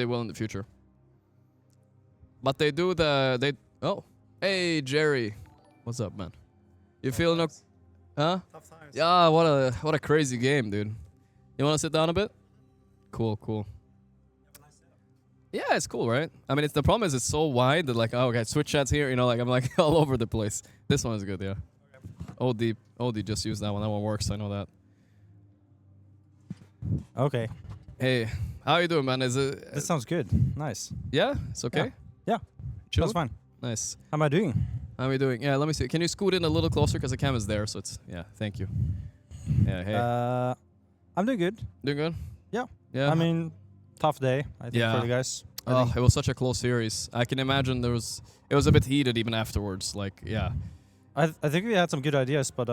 they will in the future. But they do oh, hey Jerry, what's up, man? You feeling okay? Huh? Tough times. Yeah, what a crazy game, dude. You want to sit down a bit? Cool. Yeah, it's cool, right? I mean, the problem is it's so wide that like, oh, okay, switch chats here, you know, like I'm like all over the place. This one is good, yeah. OD just used that one. That one works. I know that. Okay. Hey, how you doing, man? Is it? That sounds good. Nice. Yeah, it's okay. Yeah. Chill. That's fine. Nice. How am I doing? How are we doing? Yeah, let me see. Can you scoot in a little closer because the camera's there? So it's Thank you. Yeah. Hey. I'm doing good. Doing good. Yeah. Yeah. I mean, tough day. I think for the guys. Oh, it was such a close series. I can imagine it was a bit heated even afterwards. Like, yeah. I think we had some good ideas, but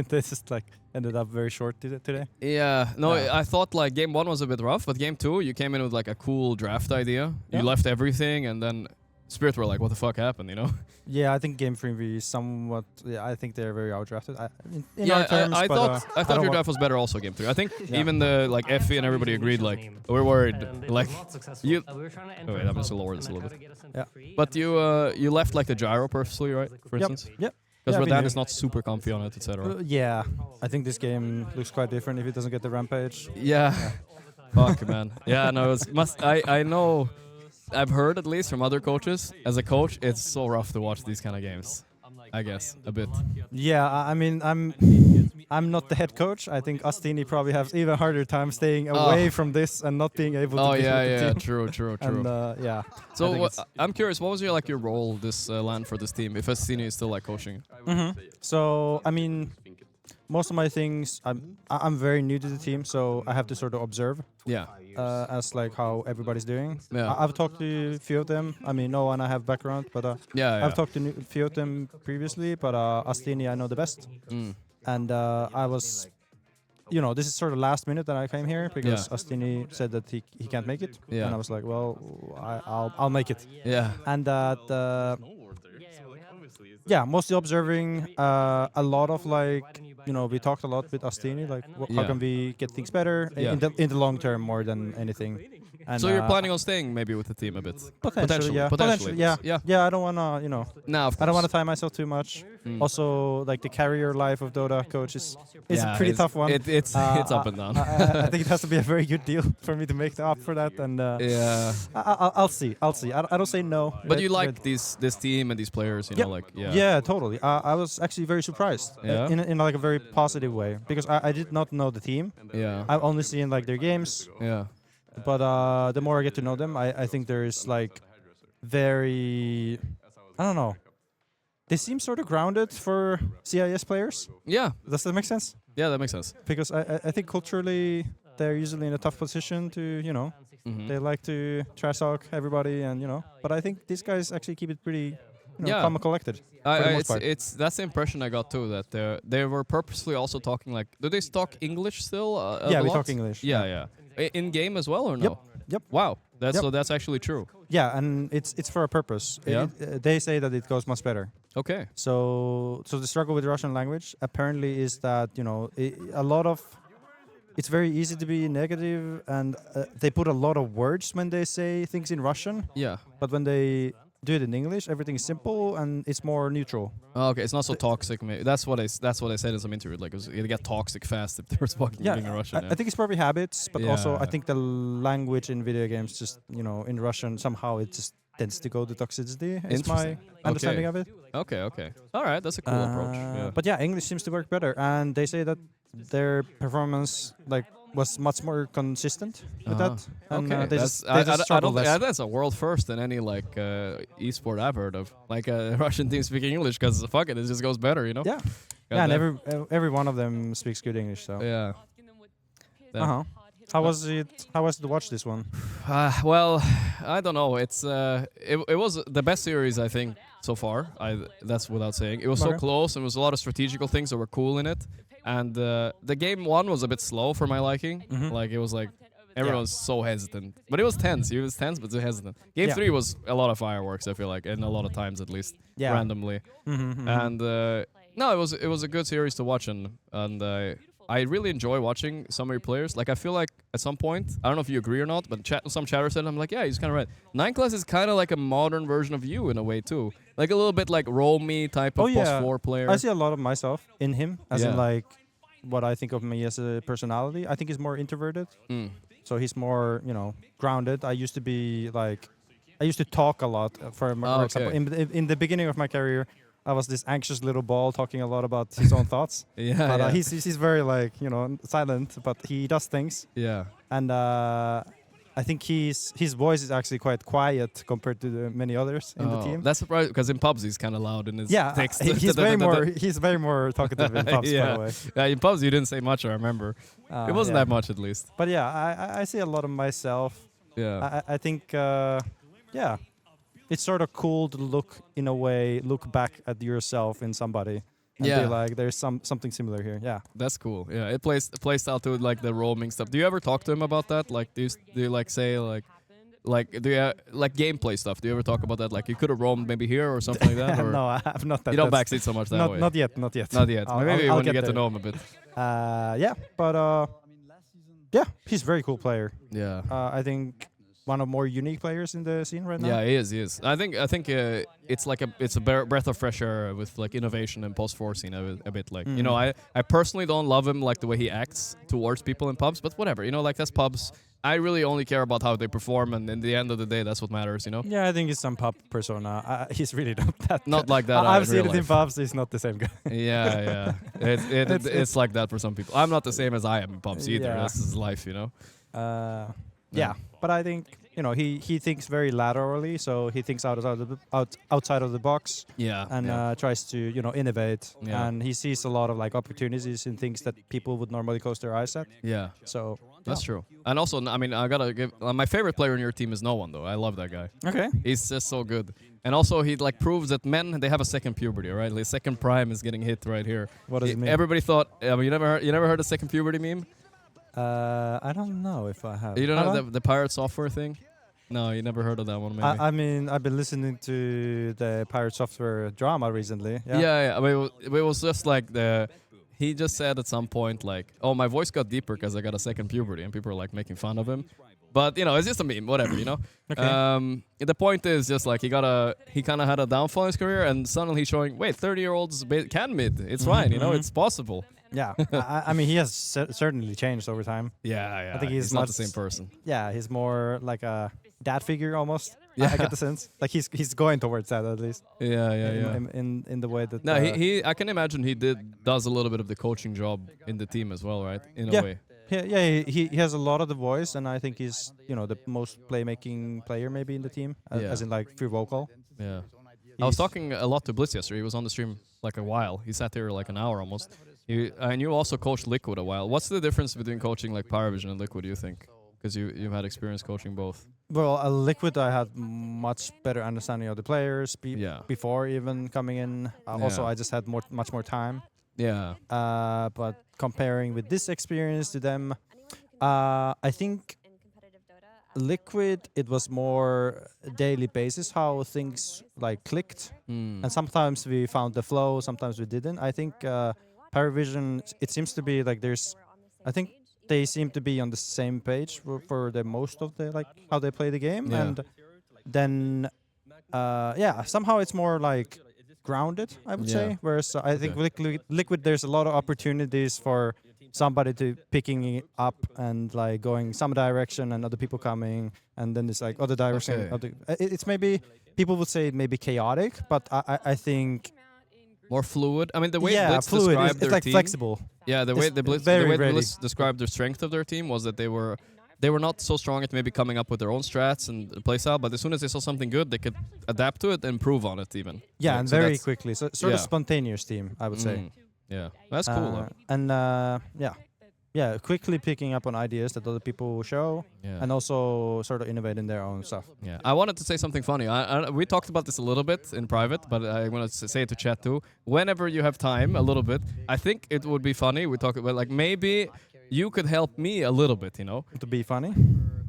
they just like ended up very short today. Yeah. No, Yeah. I thought like game 1 was a bit rough, but game 2 you came in with like a cool draft idea. Yeah. You left everything, and then Spirit were like, "What the fuck happened?" You know? Yeah, I think game 3 we somewhat. Yeah, I think they're very outdrafted. In Yeah, our terms, I but, thought your don't draft was better also game 3. I think Yeah. even the like Effie and everybody agreed like we're worried like you. Oh, wait, I'm just gonna lower this a little bit. Yeah. But you left like the gyro purposely, right? For instance. Yep. Because Yeah, we Rodan knew. is not super comfy on it, etc. Yeah, I think this game looks quite different if it doesn't get the rampage. Yeah. Fuck, man. Yeah, no, I know. I've heard at least from other coaches. As a coach, it's so rough to watch these kind of games. I guess a bit. Yeah, I mean, I'm not the head coach. I think Astini probably has even harder time staying away from this and not being able to. Oh be yeah, with the yeah. team. True. And yeah. So I think it's- I'm curious. What was your role this LAN for this team? If Astini is still like coaching. So I mean, most of my things, I'm very new to the team, so I have to sort of observe Yeah. as like how everybody's doing. Yeah. I've talked to a few of them. I mean, Noah and I have background, but Yeah. I've talked to a few of them previously. But Astini, I know the best. Mm. And I was, this is sort of last minute that I came here because Astini said that he can't make it. Yeah. And I was like, well, I'll make it. Yeah. And that, yeah, mostly observing. A lot of like, we talked a lot with Astini, like how Yeah. can we get things better Yeah. in the long term more than anything. And, So you're planning on staying maybe with the team a bit? potentially, yeah, Potentially. yeah. I don't wanna, Nah, of I don't want to course. tie myself too much. Mm. Also, like the carrier life of Dota coach is Yeah, a pretty tough one. It's up and down. I think it has to be a very good deal for me to make the up for that, and Yeah. I'll see. I don't say no. But you like this team and these players, you know, like yeah, totally. I was actually very surprised Yeah? in like a very positive way because I did not know the team. Yeah. I've only seen like their games, Yeah. but the more I get to know them, I think there's like very, I don't know. They seem sort of grounded for CIS players. Yeah. Does that make sense? Yeah, that makes sense. Because I think culturally they're usually in a tough position to, Mhm. they like to trash talk everybody and, but I think these guys actually keep it pretty, Yeah. calm and collected. For the most part. That's the impression I got too, that they were purposely also talking like, do they talk English still? Yeah, a we lot? talk English. Yeah. In game as well or no? Yep. Wow, Yep. so that's actually true. Yeah, and it's for a purpose. Yeah. They say that it goes much better. Okay. So the struggle with Russian language apparently is that a lot of it's very easy to be negative, and they put a lot of words when they say things in Russian. Yeah. But when they do it in English, everything is simple and it's more neutral. Oh, okay, it's not so toxic. Maybe that's what I said in some interview. Like, it get toxic fast if they were speaking in Russian. I think it's probably habits, but also Yeah. I think the language in video games just in Russian somehow it just tends to go to toxicity. Is my Interesting. understanding Okay. of it. Okay. All right, that's a cool approach. Yeah. But yeah, English seems to work better, and they say that their performance was much more consistent with that. And Okay, they that's, just I struggle don't less. that's a world first in any like esport I've heard of. Like a Russian team speaking English, because fuck it just goes better, you know. Yeah, yeah, and every one of them speaks good English. So Yeah. How was it? How was it to watch this one? Well, I don't know. It's it was the best series I think so far. That's without saying. It was so Okay. close, and there was a lot of strategical things that were cool in it. And the game 1 was a bit slow for my liking. Mhm. Like it was like everyone was so hesitant, but it was tense. It was tense, but so hesitant. Game Yeah. 3 was a lot of fireworks. I feel like, and a lot of times at least, randomly. Mhm. And no, it was a good series to watch, and I really enjoy watching some of your players. Like I feel like at some point, I don't know if you agree or not, but some chatter said, I'm like, yeah, he's kind of right. 9class is kind of like a modern version of you in a way too. Like a little bit like roll-me type of +4 player. I see a lot of myself in him, as in Yeah. like what I think of me as a personality. I think he's more introverted, so he's more, you know, grounded. I used to be like, I used to talk a lot. For example, in the beginning of my career, I was this anxious little ball talking a lot about his own thoughts. Yeah, But yeah. he's very like, you know, silent, but he does things. Yeah. And I think his voice is actually quite quiet compared to the many others in the team. That's surprising because in pubs he's kind of loud in his text. He's very more talkative in pubs, by the way. Yeah, in pubs you didn't say much, I remember. It wasn't that much at least. But yeah, I see a lot of myself. Yeah. I think, yeah, it's sort of cool to look back at yourself in somebody and be like, there's something similar here. Yeah. That's cool. Yeah, it plays out to like the roaming stuff. Do you ever talk to him about that? Like, do you like say like do you like gameplay stuff? Do you ever talk about that? Like, you could have roamed maybe here or something like that. Or No, I'm not that. you don't backseat so much that way. Not yet. Not yet. Maybe I'll when you get to there. know him a bit. Yeah, but yeah, he's a very cool player. Yeah. I think one of more unique players in the scene right now. Yeah, he is. I think it's like it's a breath of fresh air with like innovation and +4 scene a bit. Like you know, I personally don't love him like the way he acts towards people in pubs, but whatever. You know, like that's pubs. I really only care about how they perform, and in the end of the day, that's what matters. You know. Yeah, I think he's some pub persona. He's really not that. Not like that. I've in seen real it in life. pubs. He's not the same guy. Yeah. It's like that for some people. I'm not the same as I am in pubs either. Yeah. This is life, you know. Yeah, but I think, you know, he thinks very laterally, so he thinks outside of the box. Yeah. And tries to, you know, innovate. Yeah. And he sees a lot of like opportunities in things that people would normally close their eyes at. Yeah. So That's true. And also, I mean, I gotta give my favorite player in your team is no one though. I love that guy. Okay. He's just so good. And also, he like proves that men they have a second puberty, right? Like second prime is getting hit right here. What does it mean? Everybody thought. I mean, you never heard a second puberty meme? I don't know if I have. You don't know the pirate software thing? No, you never heard of that one, maybe. I mean, I've been listening to the Pirate Software drama recently. Yeah. I mean, it was just like he just said at some point like, "Oh, my voice got deeper because I got a second puberty," and people are like making fun of him. But you know, it's just a meme, whatever, you know. Okay. The point is just like he kind of had a downfall in his career, and suddenly he's showing, wait, 30-year-olds can mid. It's fine, you know, it's possible. Yeah. I mean, he has certainly changed over time. Yeah. I think he's not the same person. Yeah, he's more like a dad figure almost. Yeah. I get the sense. Like he's going towards that at least. Yeah. In the way that. No, I can imagine he does a little bit of the coaching job in the team as well, right? In a way. Yeah, he has a lot of the voice, and I think he's, you know, the most playmaking player maybe in the team, as in like free vocal. Yeah. I was talking a lot to Blitz yesterday. He was on the stream like a while. He sat there like an hour almost. And you also coached Liquid a while. What's the difference between coaching like Pyrovision and Liquid, do you think? Because you've had experience coaching both. Well, Liquid, I had much better understanding of the players before even coming in. Also, I just had much more time. Yeah. But comparing with this experience to them, I think Liquid, it was more daily basis how things like clicked, and sometimes we found the flow, sometimes we didn't. I think Pyrovision, it seems to be like I think they seem to be on the same page for the most of the like how they play the game, and then somehow it's more like grounded, I would say. Whereas I think Liquid, there's a lot of opportunities for somebody to picking it up and like going some direction and other people coming, and then it's like other direction. It's maybe people would say it may be chaotic, but I think more fluid. I mean, the way Blitz fluid. described It's their like team, flexible. Yeah, the way Blitz described the strength of their team was that they were not so strong at maybe coming up with their own strats and play style, but as soon as they saw something good, they could adapt to it and improve on it even. Yeah, like, and so very quickly. So sort of spontaneous team, I would say. Yeah, that's cool. And quickly picking up on ideas that other people show, and also sort of innovating their own stuff. Yeah, I wanted to say something funny. We talked about this a little bit in private, but I want to say it to chat too. Whenever you have time, a little bit, I think it would be funny. We talk about like maybe you could help me a little bit, you know, To be funny.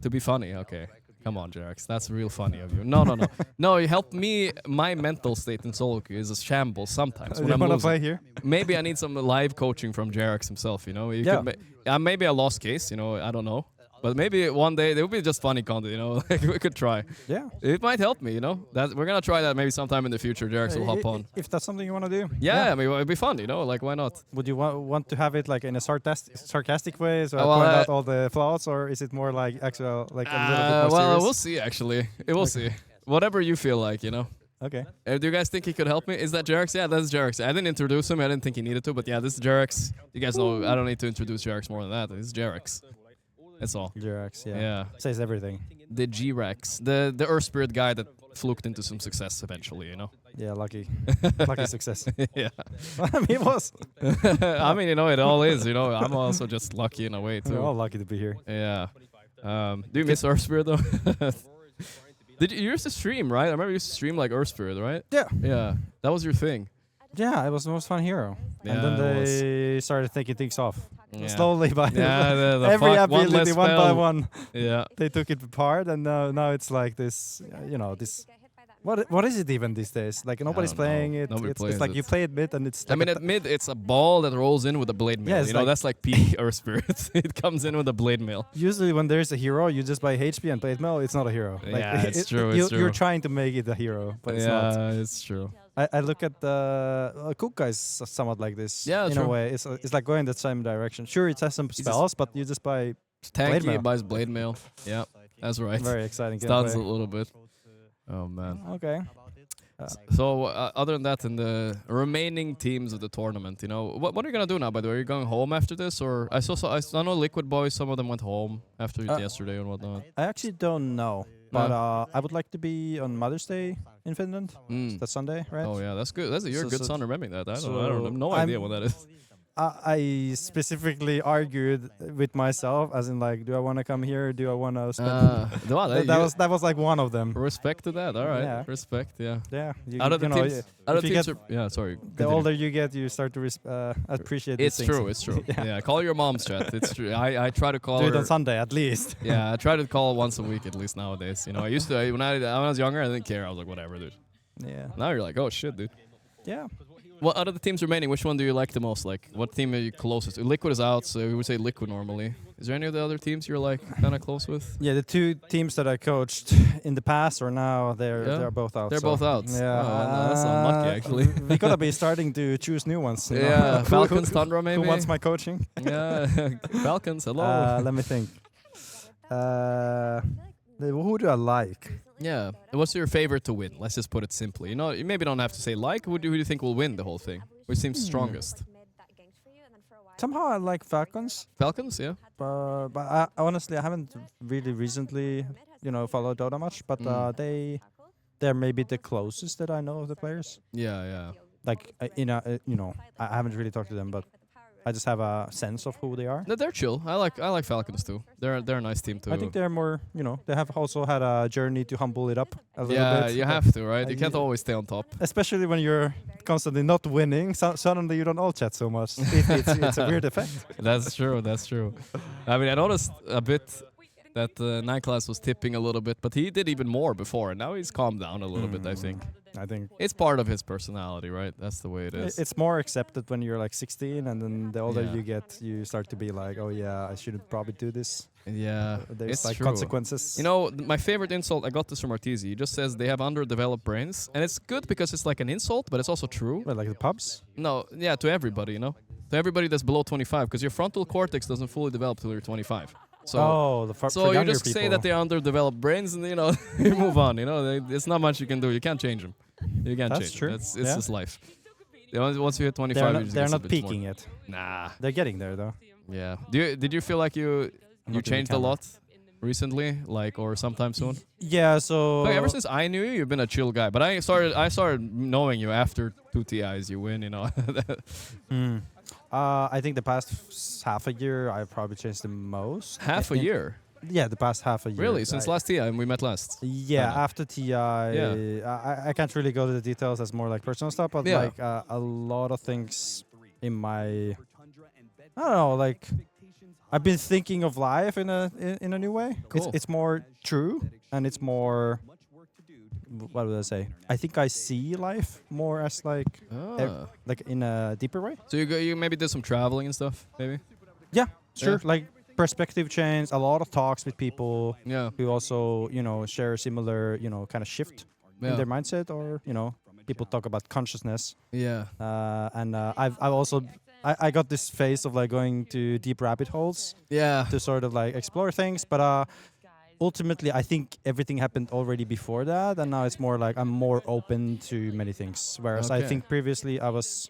to be funny. Okay. Come on, Jerax. That's real funny of you. No, no, no. No, you help me. My mental state in solo queue is a shambles sometimes when You I'm wanna losing. play here? Maybe I need some live coaching from Jerax himself, you know? Yeah. Maybe a lost case, you know? I don't know. But maybe one day there will be just funny content, you know? Like we could try. Yeah. It might help me, you know? That we're gonna try that maybe sometime in the future. Jerax will hop on. If that's something you want to do. Yeah, I mean, it'd be fun, you know? Like, why not? Would you want to have it like in a sarcastic way, so I Well, point out all the flaws, or is it more like actual, like a little bit more well, serious? we'll see, actually. We'll see. Whatever you feel like, you know? Okay. Do you guys think he could help me? Is that Jerax? Yeah, that's Jerax. I didn't introduce him. I didn't think he needed to, but yeah, this is Jerax. You guys know I don't need to introduce Jerax more than that. This is Jerax. That's all. Jerax, yeah. Yeah. Says everything. The G-Rex. The Earth Spirit guy that fluked into some success eventually, you know? Yeah, lucky. Lucky success. Yeah. He was. I mean, you know, it all is, you know? I'm also just lucky in a way, We're too. all lucky to be here. Yeah. Do you miss Earth Spirit, though? Did you used to stream, right? I remember you used to stream like Earth Spirit, right? Yeah. Yeah. That was your thing. Yeah, it was the most fun hero. Yeah, and then it was. they started taking things off. Yeah. Slowly by Yeah, the every fuck, one ability, less one by spell. one. Yeah. They took it apart, and now it's like this, this. What is it even these days? Like nobody's don't know. playing it. Nobody It's plays like it. you play it mid, and it's. I Like mean, a at mid, it's a ball that rolls in with a blade mail. Yeah, it's you know, like- that's like peak Earth Spirit. It comes in with a blade mail. Usually, when there's a hero, you just buy HP and play it mill. It's not a hero. Yeah, it's true, You're it's true. trying to make it a hero, but it's not. Yeah, it's true. I look at the Cook guys somewhat like this. Yeah, in true. a way, it's like going the same direction. Sure, it has some spells, but you just buy Blade Tanky mail. buys blade mail. Yeah, that's right. very exciting Stuns a gameplay. little bit. Oh man. Okay. So other than that, in the remaining teams of the tournament, you know, what are you gonna do now? By the way, are you going home after this, or I know Liquid Boys. Some of them went home after yesterday and whatnot. I actually don't know, but I would like to be on Mother's Day in Finland. Mm. That's Sunday, right? Oh yeah, that's good. You're a good son remembering that. I don't have no I'm- idea what that is. I specifically argued with myself, as in like, do I want to come here? Or do I want to spend? Wow, that was like one of them. respect to that. All right, Yeah. respect. Yeah. Yeah. Out of the teams, if you get yeah. Sorry. the continue. older you get, you start to appreciate these It's things. true. It's true. Yeah. Call your mom's chat. It's true. I try to call Do her. it on Sunday at least. Yeah, I try to call once a week at least nowadays. You know, I used to when I was younger, I didn't care. I was like, whatever, dude. Yeah. Now you're like, oh shit, dude. Yeah. What out of the teams remaining? Which one do you like the most? Like, what team are you closest to? Liquid is out, so we would say Liquid normally. Is there any of the other teams you're like kind of close with? Yeah, the two teams that I coached in the past or now, they're both out. They're so. both out. Yeah, Oh, no, that's unlucky, actually. we gotta be starting to choose new ones. you know. Yeah, Who- Falcons, who, Tundra, maybe. Who wants my coaching? Yeah, Falcons. Hello. Let me think. Who do I like? Yeah. What's your favorite to win? Let's just put it simply. You know, you maybe don't have to say like. Who do you think will win the whole thing? Which seems strongest? Somehow I like Falcons, Falcons, yeah. but I honestly I haven't really recently, followed Dota much. But they're maybe the closest that I know of the players. Yeah, yeah. Like I haven't really talked to them, but I just have a sense of who they are. No, they're chill. I like Falcons too. They're a nice team too. I think they're more, they have also had a journey to humble it up a little yeah, bit. you but have to, right? You can't always stay on top. especially when you're constantly not winning, suddenly you don't all chat so much. It's a weird effect. That's true. That's true. I mean, I noticed a bit that Nightclass was tipping a little bit, but he did even more before, and now he's calmed down a little bit. I think I think it's part of his personality, right? That's the way it is. it's more accepted when you're like 16, and then the older Yeah. you get, you start to be like, oh yeah, I shouldn't probably do this. Yeah, There's it's like true. consequences. You know, my favorite insult, I got this from Arteezy. He just says they have underdeveloped brains, and it's good because it's like an insult, but it's also true. Well, like the pubs. No, yeah, to everybody, to everybody that's below 25, because your frontal cortex doesn't fully develop till you're 25. So, for so you younger just people. say that they are underdeveloped brains, and you move on. It's not much you can do. You can't change them. You can't That's change true. them. It's Yeah. just life. Once you hit 25, They're you not, just they're get not a bit more- peaking yet. Nah. They're getting there though. Yeah. Did you feel like you not in the changed a camera. lot recently, like or sometime soon? Yeah. So Like, ever since I knew you, you've been a chill guy. But I started knowing you after 2 TIs. You win, I think the past half a year I've probably changed the most. Half a year. Yeah, the past half a year. Really? Since I- last TI and we met last. Yeah, Kinda. after TI, I can't really go to the details. That's more like personal stuff. But Yeah. like a lot of things in my, I don't know, like I've been thinking of life in a new way. Cool. It's more true, and it's more. What would I say? I think I see life more as like in a deeper way. So you maybe did some traveling and stuff, maybe? Yeah, sure. Yeah. Like perspective change, a lot of talks with people Yeah. who also share similar kind of shift in their mindset, or people talk about consciousness. Yeah. And I've also I got this phase of like going to deep rabbit holes Yeah. to sort of like explore things, but ultimately I think everything happened already before that, and now it's more like I'm more open to many things, whereas I Okay. think previously I was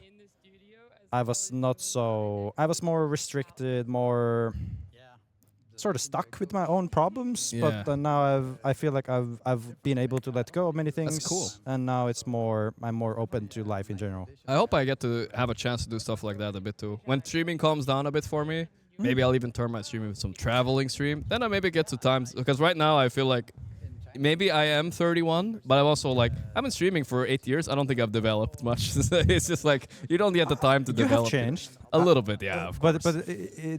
not so. I was more restricted, more sort of stuck with my own problems. Yeah. But now I feel like I've been able to let go of many things. That's cool. And now I'm more open to life in general. I hope I get to have a chance to do stuff like that a bit too. When streaming calms down a bit for me, maybe I'll even turn my stream into some traveling stream. Then I maybe get to times, because right now I feel like maybe I am 31, but I'm also like, I've been streaming for 8 years. I don't think I've developed much. It's just like, you don't get the time to You develop. have changed. A little bit, yeah, of course. But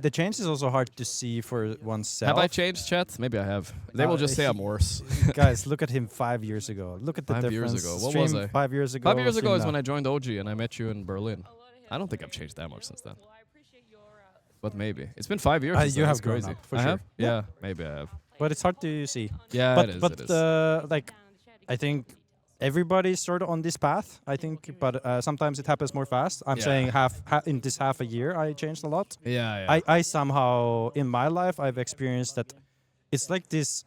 the change is also hard to see for oneself. Have I changed, chat? Maybe I have. They will just say I'm worse. Guys, look at him 5 years ago. Look at the 5 years difference. ago. What Stream was I? 5 years ago. 5 years ago is stream when now. I joined OG and I met you in Berlin. I don't think I've changed that much since then. But maybe. It's been 5 years since you then. have It's grown crazy. up, for I sure. have? Yeah, maybe I have. But it's hard to see. Yeah, but it is. but it is. like I think everybody's sort of on this path. I think, but sometimes it happens more fast. I'm Yeah. saying in this half a year I changed a lot. Yeah. I somehow in my life I've experienced that it's like this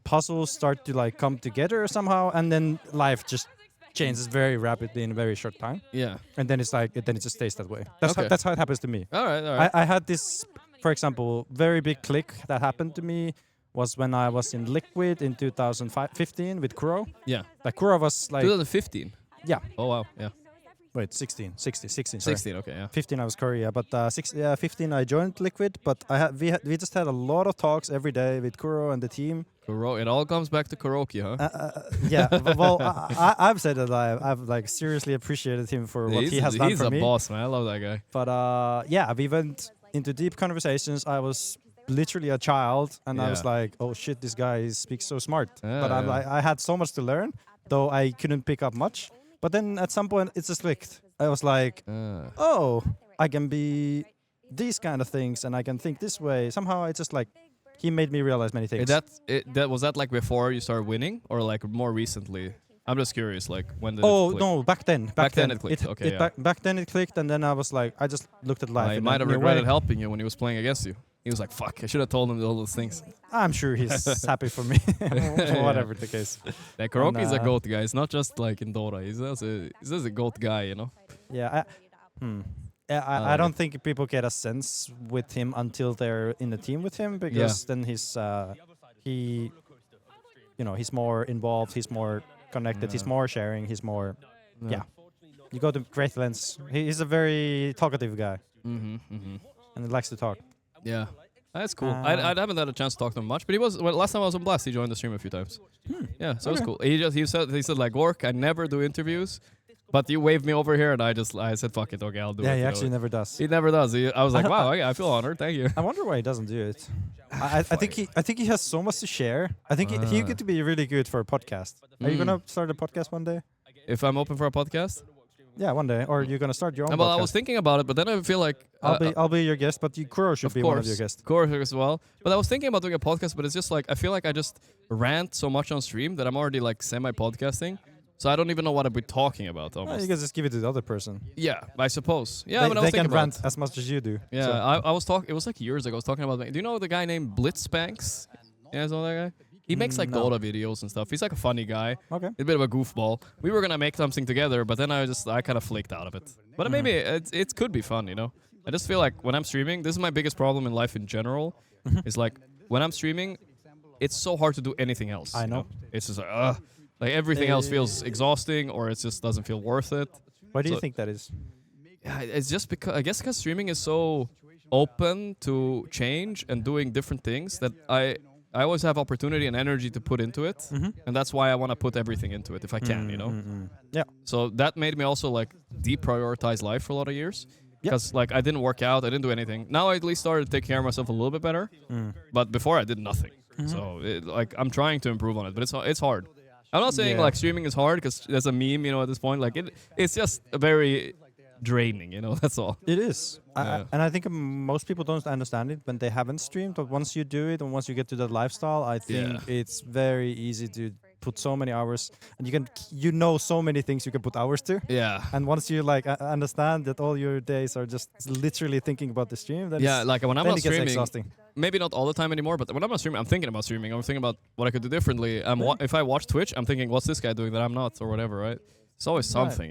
puzzles start to like come together somehow, and then life just changes very rapidly in a very short time, Yeah. and then it's like then it just stays that way. Okay. That's how it happens to me. All right. I had this, for example, very big click that happened to me was when I was in Liquid in 2015 with Kuro. Yeah. Like Kuro was like 2015. yeah. Oh, wow. Yeah. Wait, 16, sorry. 16, okay, yeah. 15 I was Korea, but 15 I joined Liquid, but we just had a lot of talks every day with Kuro and the team. It all comes back to karaoke, huh? Yeah, well, I've said that I've like seriously appreciated him for what he has done He's for a me. boss, man. I love that guy. But yeah, we went into deep conversations. I was literally a child, and I was Yeah. like, "Oh shit, this guy speaks so smart." Yeah, But I'm yeah. like, I had so much to learn, though I couldn't pick up much. But then at some point, it just clicked. I was like, "Oh, I can be these kind of things, and I can think this way." Somehow, it's just like he made me realize many things. Was that like before you started winning, or like more recently? I'm just curious, like when did Oh it click? no! Back then, Back then it clicked, okay, yeah. Back then it clicked, and then I was like, I just looked at life. He in might a have new regretted way. helping you when he was playing against you. He was like, "Fuck! I should have told him all those things." I'm sure he's happy for me, whatever the case. That karaoke is a And, goat guy. It's not just like in Dota. He's just a goat guy, you know. Yeah, I don't think people get a sense with him until they're in the team with him, because then he's he's more involved, he's more connected, he's more sharing, he's more yeah. You go to Great Lens. He's a very talkative guy, and he likes to talk. Yeah. That's cool. I haven't had a chance to talk to him much, but last time I was on Blast, he joined the stream a few times. Yeah, so it was cool. He said like, "Gorgc, I never do interviews, but you waved me over here," and I said, "Fuck it, okay, I'll do it." Yeah, he you know. actually never does. He never does. I was like, "Wow, I feel honored. Thank you." I wonder why he doesn't do it. I think he has so much to share. I think he could be really good for a podcast. Are you gonna start a podcast one day? If I'm open for a podcast, Yeah, one day. Or you're gonna start your own well, podcast? I was thinking about it, but then I feel like I'll be your guest, but Kuro should of be course, one of your guests. Gorgc as well. But I was thinking about doing a podcast, but it's just like I feel like I just rant so much on stream that I'm already like semi-podcasting, so I don't even know what I'd be talking about almost. You can just give it to the other person. Yeah, I suppose. Yeah, they but I was they can thinking rant about. as much as you do. Yeah, so. I was talking. It was like years ago. I was talking about. Do you know the guy named Blitzbanks? Yeah, know that guy. He makes like No. Dota videos and stuff. He's like a funny guy, Okay. a bit of a goofball. We were gonna make something together, but then I kind of flaked out of it. But maybe it could be fun, you know. I just feel like when I'm streaming, this is my biggest problem in life in general. Is like when I'm streaming, it's so hard to do anything else. I you know. It's just like everything else feels exhausting, or it just doesn't feel worth it. Why do you So- think that is? Yeah, it's just because I guess because streaming is so open to change and doing different things that I always have opportunity and energy to put into it, and that's why I want to put everything into it if I can, you know. Yeah. So that made me also like deprioritize life for a lot of years. because like I didn't work out, I didn't do anything. Now I at least started to take care of myself a little bit better. But before I did nothing. So like I'm trying to improve on it, but it's hard. I'm not saying like streaming is hard because there's a meme, at this point. Like it's just a very draining, that's all. It is. And I think most people don't understand it when they haven't streamed, but once you do it and once you get to that lifestyle, I think it's very easy to put so many hours, and you know so many things you can put hours to. Yeah. And once you like understand that all your days are just literally thinking about the stream, then like when I'm then not it gets streaming, exhausting. maybe not all the time anymore, but when I'm not streaming, I'm thinking about streaming. I'm thinking about what I could do differently. If I watch Twitch, I'm thinking, what's this guy doing that I'm not, or whatever, right? It's always something,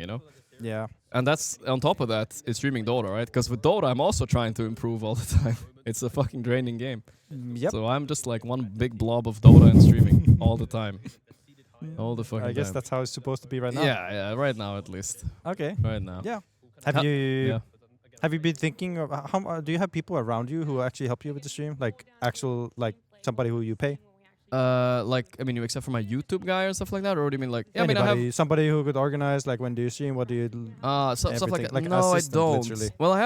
Yeah. And that's on top of that is streaming Dota, right? Because with Dota, I'm also trying to improve all the time. It's a fucking draining game. Yep. So I'm just like one big blob of Dota and streaming all the time. All the fucking I guess time. that's how it's supposed to be right now. Yeah, right now at least. Okay. Right now. Yeah. Have you been thinking of do you have people around you who actually help you with the stream, like actual somebody who you pay? Except for my YouTube guy or stuff like that, or do you mean like? Yeah, Anybody, I have somebody who could organize, like when do you stream, what do you? stuff like that. Like no, I assistant, don't. literally. Well, I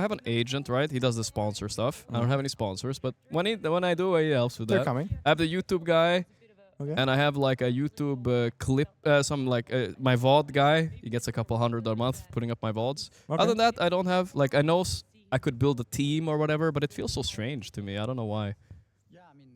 have an agent, right? He does the sponsor stuff. I don't have any sponsors, but when I do, he helps with They're that. coming. I have the YouTube guy. Okay. And I have like a YouTube clip, my VOD guy. He gets a couple $100 a month putting up my VODs. Okay. Other than that, I don't have I know I could build a team or whatever, but it feels so strange to me. I don't know why.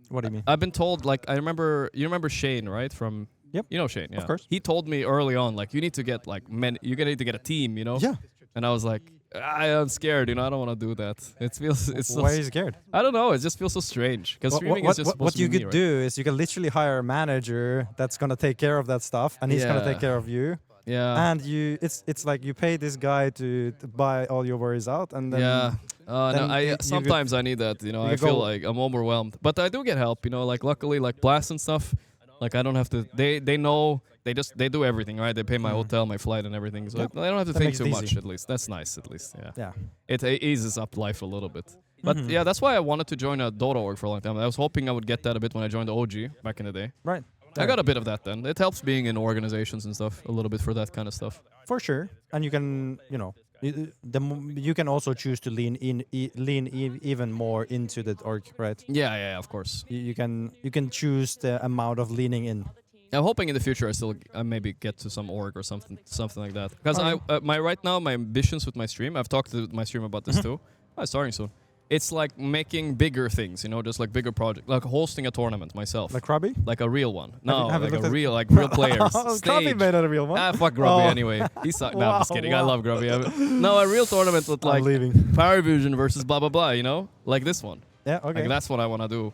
What do you mean? I've been told you remember Shane, right? From Yep. You know Shane, yeah. Of course. He told me early on you need to get you're gonna need to get a team, Yeah. And I was like, I'm scared, I don't want to do that. It's so Why are you scared? I don't know. It just feels so strange because streaming is just supposed what to you be could me, do is you can literally hire a manager that's gonna take care of that stuff, and he's gonna take care of you. Yeah. And it's like you pay this guy to buy all your worries out, and then no, sometimes I need that. I feel like I'm overwhelmed, but I do get help. Luckily, Blast and stuff. I don't have to. They know. They do everything, right? They pay my hotel, my flight, and everything. So I don't have to think too much. At least that's nice. At least, yeah. It eases up life a little bit. But yeah, that's why I wanted to join a Dota org for a long time. I was hoping I would get that a bit when I joined the OG back in the day. Right. I got a bit of that then. It helps being in organizations and stuff a little bit for that kind of stuff. For sure, and you can, you can also choose to lean even more into that org, right? Yeah, of course. You can choose the amount of leaning in. I'm hoping in the future I maybe get to some org or something like that. Because right now my ambitions with my stream, I've talked to my stream about this too. Starting soon. It's like making bigger things, just like bigger projects, like hosting a tournament myself. Like Grubby? Like a real one. No, have like you a real players. Grubby made it a real one. Fuck Grubby anyway. He sucked. No, I'm just kidding. I love Grubby. No, a real tournament with Paravision versus blah blah blah. Like this one. Yeah, okay. That's what I want to do.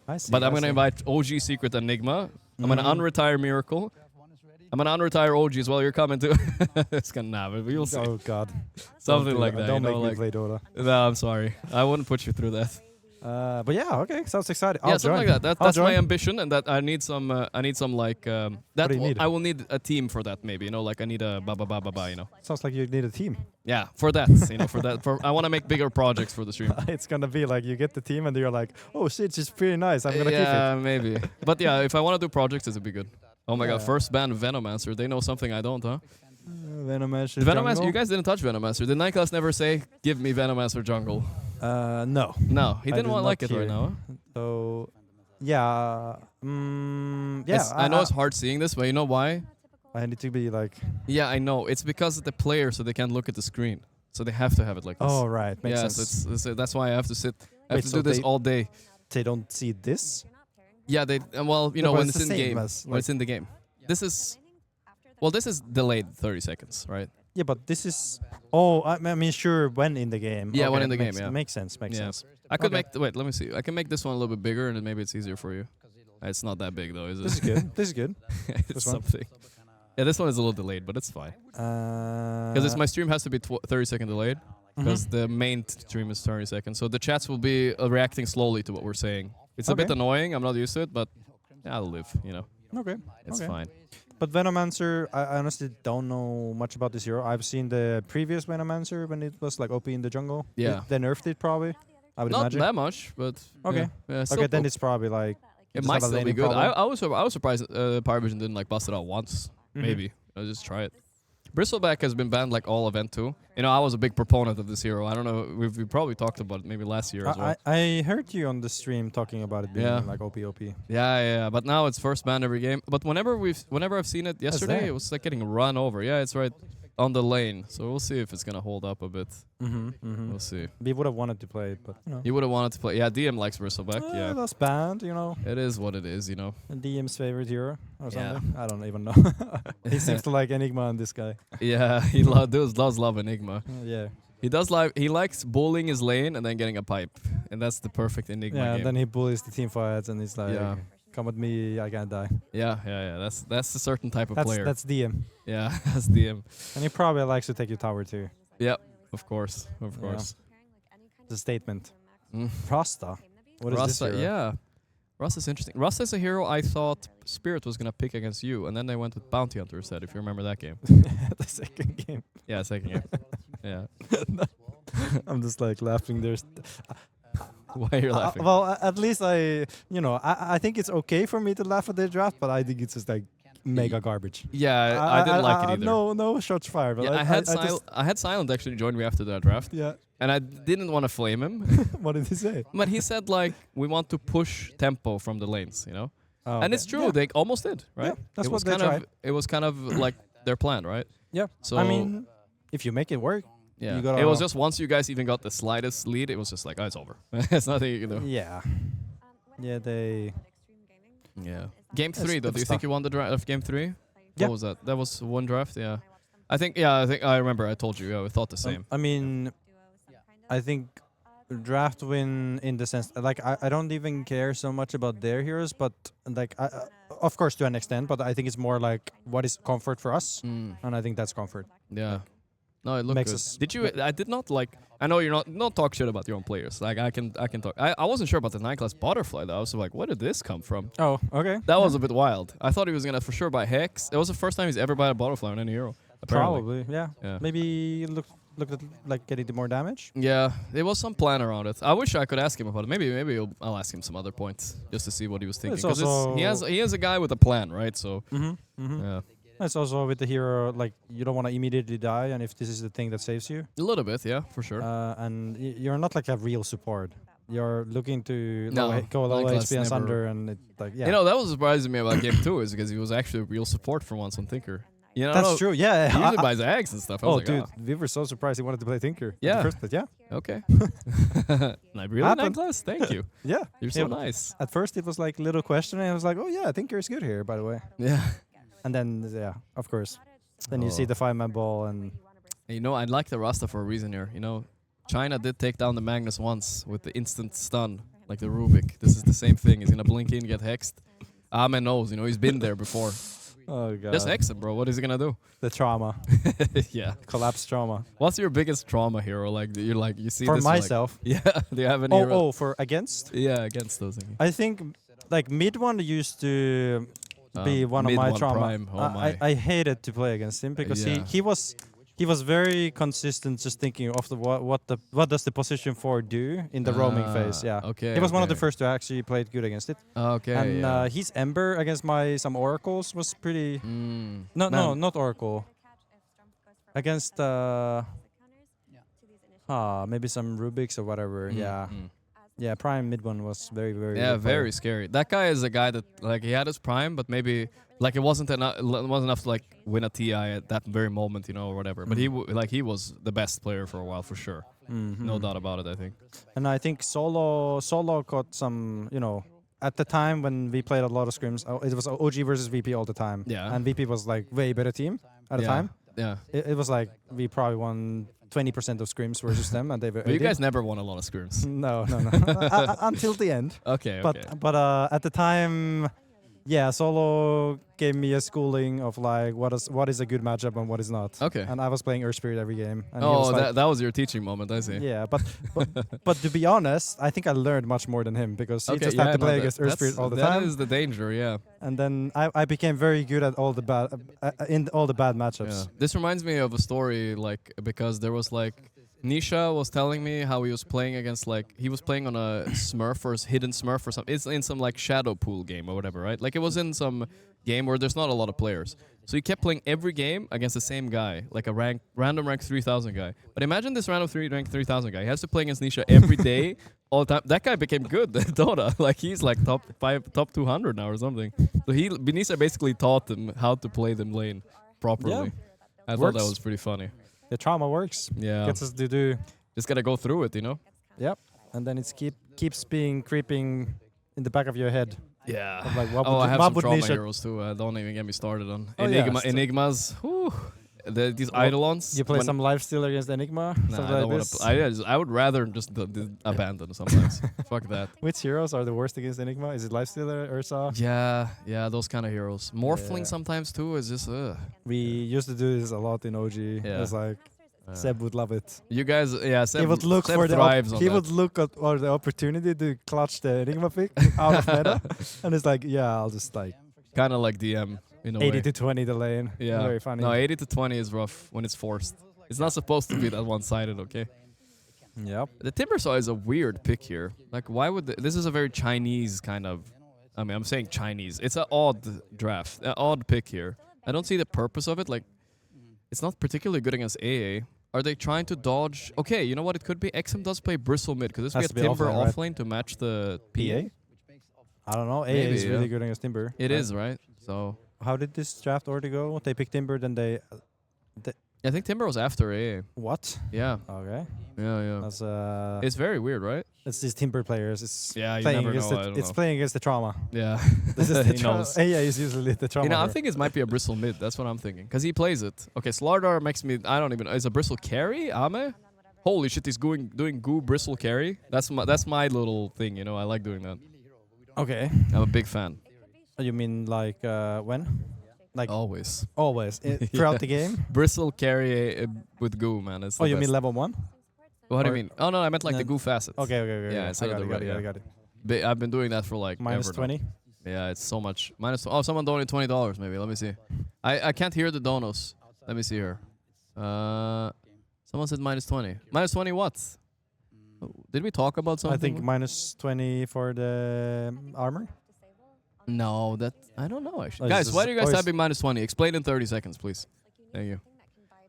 I see. But I'm gonna invite OG Secret Enigma. I'm gonna unretire Miracle. I'm gonna unretire OG as well. You're coming too. It's gonna we'll see. Oh God. Something like that. Don't make me play Dota. No, I'm sorry. I wouldn't put you through that. But yeah, okay. Sounds exciting. Something like that. That's my ambition, and that I need some. What do you need? I will need a team for that. Maybe I need a ba. Sounds like you need a team. Yeah, for that. For that. I want to make bigger projects for the stream. It's gonna be like you get the team, and you're like, oh shit, it's pretty nice. I'm gonna keep it. Yeah, maybe. But yeah, if I want to do projects, it would be good. Oh my god, first ban Venomancer. They know something I don't, huh? Venomancer. You guys didn't touch Venomancer. Did Niklas never say, give me Venomancer jungle? No. No, he didn't want to like it right now. Huh? So, yeah. I know it's hard seeing this, but you know why? I need to be like... Yeah, I know. It's because of the player, so they can't look at the screen. So they have to have it like this. Oh, right. Makes sense. So that's why I have to sit. I have to do this all day. They don't see this? Yeah, when it's in game. When it's in the game. This is delayed 30 seconds, right? Yeah, but this is... Oh, I mean, sure, when in the game. Yeah, okay, when in the game, yeah. Makes sense. I could wait, let me see. I can make this one a little bit bigger, and then maybe it's easier for you. It's not that big, though, is it? This is good. It's something. Yeah, this one is a little delayed, but it's fine. Because my stream has to be 30-second delayed, because the main stream is 30 seconds. So the chats will be reacting slowly to what we're saying. It's a bit annoying. I'm not used to it, but I'll live, Okay. It's fine. But Venomancer, I honestly don't know much about this hero. I've seen the previous Venomancer when it was like OP in the jungle. Yeah. They nerfed it probably, I would imagine. Not that much, but... Okay. Yeah, okay, then it's probably like... It might still be good. I was surprised Paravision didn't bust it out once. Maybe. I'll just try it. Bristleback has been banned like all event too. You know, I was a big proponent of this hero. I don't know, we probably talked about it maybe last year as well. I heard you on the stream talking about it being Yeah. like OP. Yeah, but now it's first ban every game. But whenever I've seen it yesterday, that? it was like getting run over. Yeah, it's right on the lane. So we'll see if it's gonna hold up a bit. We'll see. We would have wanted to play it, but you know. You would have wanted to play. Yeah, DM likes Bristleback. Yeah, That's banned, you know. it is what it is. You know. DM's favorite hero or Yeah. something. I don't even know. He seems to like Enigma and this guy. Yeah, he does love Enigma. Yeah. He likes bullying his lane and then getting a pipe, and that's the perfect Enigma Yeah, game. and then he bullies the team fights and he's like, Yeah. come with me, I can't die. Yeah. That's a certain type of player. That's DM. Yeah, that's DM. And he probably likes to take your tower too. Yeah, of course. Yeah. It's a statement. Mm. Rasta. What is this Rasta, hero? yeah. Rasta is interesting. Rasta is a hero I thought Spirit was gonna pick against you, and then they went with Bounty Hunter instead. If you remember that game. The second game. Yeah, second game. Yeah. I'm just like laughing. Why you're laughing? Well, at least I think it's okay for me to laugh at their draft, but I think it's just like mega garbage. Yeah, I didn't like it either. No shots fired. But Yeah, I had Silent actually join me after that draft, yeah. and I didn't want to flame him, What did he say? but he said like we want to push tempo from the lanes, you know, Oh, and okay. it's true. Yeah. They almost did, right? Yeah, that's it what was they kind tried. of it was kind of like their plan, right? Yeah. So I mean, if you make it work, yeah, you gotta- it was just once you guys even got the slightest lead, it was just like, oh, it's over. There's nothing you can do. yeah. Yeah, they. Yeah. Game That's 3 though. Do you tough. think you won the draft of game 3? Yeah. What was that? That was one draft. Yeah. I think I remember. I told you. Yeah, we thought the same. I mean, I think draft win in the sense like I don't even care so much about their heroes, but like of course to an extent, but I think it's more like what is comfort for us, Mm, and I think that's comfort. yeah. No, it looked Makes good. us- Did you? I did not like. I know you're not talk shit about your own players. Like I can talk. I wasn't sure about the 9-class butterfly though. I was like, where did this come from? Oh, okay. That was a bit wild. I thought he was gonna for sure buy Hex. It was the first time he's ever bought a butterfly on any hero. Apparently. Probably, yeah. Yeah. Maybe look at like getting the more damage. Yeah, there was some plan around it. I wish I could ask him about it. Maybe I'll ask him some other points just to see what he was thinking. It's 'Cause also- he has a guy with a plan, right? So yeah, It's also with the hero like you don't want to immediately die, and if this is the thing that saves you, a little bit, yeah, for sure. and you're not like a real support. You're looking to No, go low 9-class HP and never- Sunder, and it like yeah. You know, that was surprising me about game 2 is because he was actually a real support for once on Tinker. You know, That's true. Yeah. He usually buys eggs and stuff. I was Oh, like, dude, we were so surprised he wanted to play Tinker. at the Yeah. first, but yeah. okay. Like, really, Happened. 9-class? Thank you. Yeah. You're so Yeah. nice. At first, it was like little question, and I was like, oh yeah, Tinker is good here, by the way. Yeah. And then yeah, of course, then you see Oh. the 5-man ball, and You know, I like the Rasta for a reason here. You know, China did take down the Magnus once with the instant stun, like the Rubik. This is the same thing. He's gonna blink in, get hexed. Amen knows, you know, he's been there before. oh god, Just hex him, bro. What is he gonna do? the trauma, Yeah. collapse trauma What's your biggest trauma hero? Like you see for this, you're like- myself. yeah. Do you have any? hero? Oh, for against. Yeah, against those things. I think like mid one used to be one of mid my one trauma. prime, oh my. I hated to play against him because Yeah. he was very consistent, just thinking of the what does the position 4 do in the roaming phase. Yeah, Okay. he was one of the okay. first to actually play it good against it. Okay. And yeah. his Ember against my some oracles was pretty. Mm. No, Man. not oracle. Against maybe some Rubiks or whatever. Mm, Yeah, mm. yeah. Prime mid one was very Yeah, good player. very scary. That guy is a guy that like he had his prime, but maybe like it wasn't enough to like win a TI at that very moment, you know, or whatever. But he was the best player for a while for sure. Mhm. No doubt about it. I think. And I think solo got some, you know, at the time when we played a lot of scrims, it was OG versus VP all the time. Yeah. And VP was like way better team at the Yeah. time. Yeah. It was like we probably won 20% of scrims versus them, and they were. But you they- guys never won a lot of scrims. No. Until the end. Okay. But Okay. at the time, yeah, solo gave me a schooling of like what is a good matchup and what is not. Okay. And I was playing Earth Spirit every game. And he Oh, was like, that was your teaching moment. I see. yeah, but to be honest, I think I learned much more than him because he just had to play against Earth Spirit all the time. That is the danger. Yeah. And then I became very good at all the bad in all the bad matchups. Yeah. This reminds me of a story, like, because there was like Nisha was telling me how he was playing against, like, he was playing on a Smurf or hidden Smurf or something. It's in some like shadow pool game or whatever, right? Like it was in some game where there's not a lot of players, So he kept playing every game against the same guy, like a random rank 3000 guy. But imagine this rank 3000 guy. He has to play against Nisha every day, all the time. That guy became good at Dota. Like he's like top 200 now or something. So Nisha basically taught him how to play the lane properly. I thought that was pretty funny. The trauma works. Yeah. Gets us to do. Just gotta go through it, you know? Yep. And then it's keeps being creeping in the back of your head. Yeah. Of like, what Oh, would, I have what some would trauma Nisha heroes too. Don't even get me started on Oh, yeah, Enigmas. Whew. These Eidolons. You play some lifesteal against Enigma? Nah, Something I don't like want this? to. I would rather just abandon sometimes. Fuck that. Which heroes are the worst against Enigma? Is it lifestealer, Ursa? Yeah, those kind of heroes. Morphling Yeah. sometimes too is just. We used to do this a lot in OG. Yeah. It's like Seb would love it. You guys, yeah, Seb, He would look Seb for the thrives on he that. would look at for the opportunity to clutch the Enigma pick out of meta, and it's like, yeah, I'll just like Kind of like DM in a 80 way. to 20 the lane. Yeah. Very funny. No, 80 to 20 is rough when it's forced. It's not supposed to be that one-sided, okay? Yep. The Timbersaw is a weird pick here. Like, why would this is a very Chinese kind of. I mean, I'm saying Chinese. It's an odd draft, an odd pick here. I don't see the purpose of it. Like, it's not particularly good against AA. Are they trying to dodge? Okay, you know what it could be? XM does play Bristle mid. Could this Has be to a be Timber offlane, right? offlane to match the PA? I don't know. AA Maybe, is really yeah. good against Timber. It right? is, right? So How did this draft order go? They picked Timber, then they I think Timber was after AA. what? Yeah, Okay. yeah. That's It's very weird, right? it's these Timber players. It's Yeah, you playing never against know. the, I don't it's know. playing against the trauma. Yeah, This is the he trauma. knows. AA is usually the trauma. You know, I here. think it might be a Bristle mid. That's what I'm thinking. Because he plays it. Okay, Slardar makes me... I don't even... Is a Bristle carry? Ame? Holy shit, he's doing goo Bristle carry? That's my little thing, you know? I like doing that. Okay. I'm a big fan. You mean like when? Like Always. always throughout the game? Bristle carry with goo, man. It's Oh, the you mean best. level 1? What do you or- mean? Oh, no, I meant like the No. goo facets. Okay. Yeah, I instead of got the it. red, Got it. I've been doing that for like Minus ever now. 20. Yeah, it's so much. Someone donated $20 maybe. Let me see. I can't hear the donos. Let me see here. Someone said minus 20. Minus 20 what? Did we talk about something? I think minus 20 for the armor. No, that I don't know actually. Oh, Guys, it's why do you guys always- typing minus 20? Explain in 30 seconds, please. Thank you.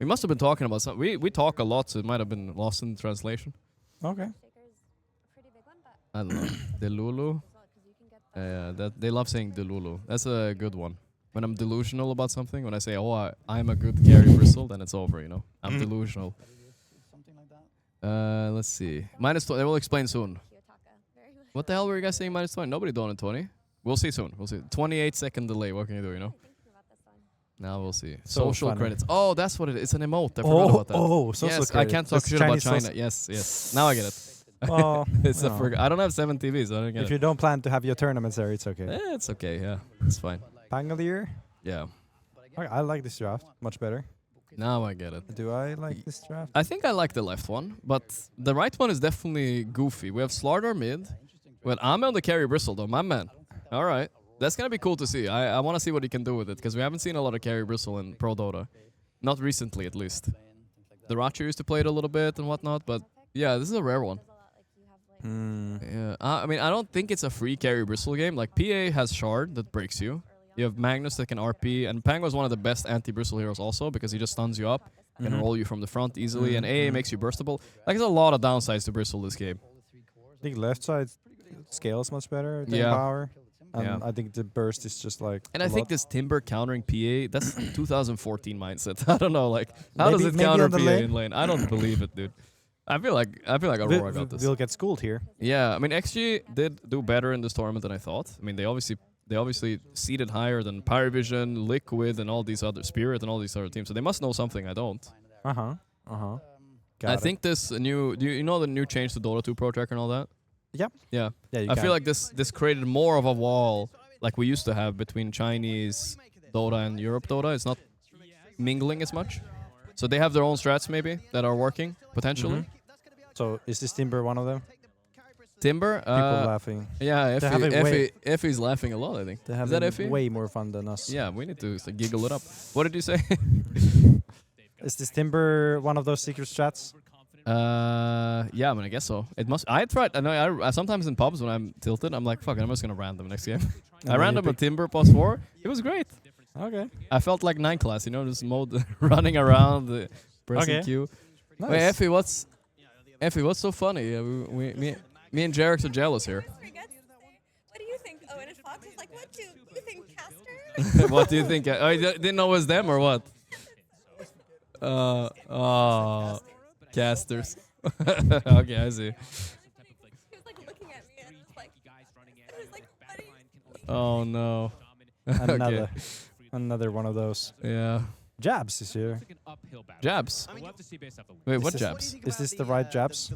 We must have been talking about something. We talk a lot, so it might have been lost in translation. Okay. I don't know. Delulu. That they love saying Delulu. That's a good one. When I'm delusional about something, when I say, "Oh, I'm a good carry bristle," then it's over. You know, I'm delusional. Let's see. Minus 20. They will explain soon. What the hell were you guys saying? Minus 20. Nobody donated 20. We'll see soon. We'll see. 28-second delay. What can you do? You know. Now we'll see. So Social funny. credits. Oh, that's what it is. It's an emote. I forgot about that. social Yes, I credit. can't talk It's shit about Chinese China. social- Yes. Now I get it. Oh, It's a no. I don't have 7 TVs. I don't get If it. you don't plan to have your tournaments there, it's okay. It's okay. Yeah, it's fine. Pangolier? Yeah. I like this draft much better. Now I get it. Do I like this draft? I think I like the left one, but the right one is definitely goofy. We have Slardar mid. We have Ame on the carry bristle though, my man. All right. That's going to be cool to see. I want to see what he can do with it, because we haven't seen a lot of carry bristle in Pro Dota. Not recently, at least. The Racha used to play it a little bit and whatnot, but yeah, this is a rare one. Yeah, I mean, I don't think it's a free carry bristle game. Like, PA has Shard that breaks you. You have Magnus that can RP, and Pango is one of the best anti-bristle heroes also, because he just stuns you up, can roll you from the front easily, and AA makes you burstable. Like, there's a lot of downsides to bristle this game. I think left side scales much better than Yeah. power. And Yeah. I think the burst is just like. And a I think lot. this Timber countering PA, that's 2014 mindset. I don't know, like, how does it Maybe counter on the PA lane? in lane? I don't believe it, dude. I feel like Aurora got this. We'll get schooled here. Yeah, I mean, XG did do better in this tournament than I thought. I mean, they obviously seeded higher than Pyrovision, Liquid, and all these other Spirit and all these other teams. So they must know something I don't. I think this new, do you know the new change to Dota 2 Pro Tracker and all that? Yep. Yeah. Yeah, I feel like this created more of a wall like we used to have between Chinese Dota and Europe Dota. It's not mingling as much. So they have their own strats maybe that are working, potentially. So is this Timber one of them? Timber? People laughing. Yeah, They have it Effie's laughing a lot, I think. They have Is that Effie? way more fun than us. Yeah, we need to giggle it up. What did you say? Is this Timber one of those secret strats? Yeah, I mean, I guess so. It must. I tried. I know. I sometimes in pubs when I'm tilted, I'm like, fuck it, I'm just gonna random next game. I then you random a pick- Timber +4. It was great. Okay. I felt like 9 class, you know, just mode running around, pressing Okay. Q. Nice. Wait, Effie, what's so funny? Me and Jerax are jealous here. What do you think? Oh, and Fox is like, what do you think, Caster? What do you think? Oh, you didn't know it was them or what? Oh, casters. Okay, I see. He was like looking at me and was like, what do you Oh no. Another, another one of those. Yeah. Jabs is here. Jabs. Wait, what this- jabs? Is this the right jabs?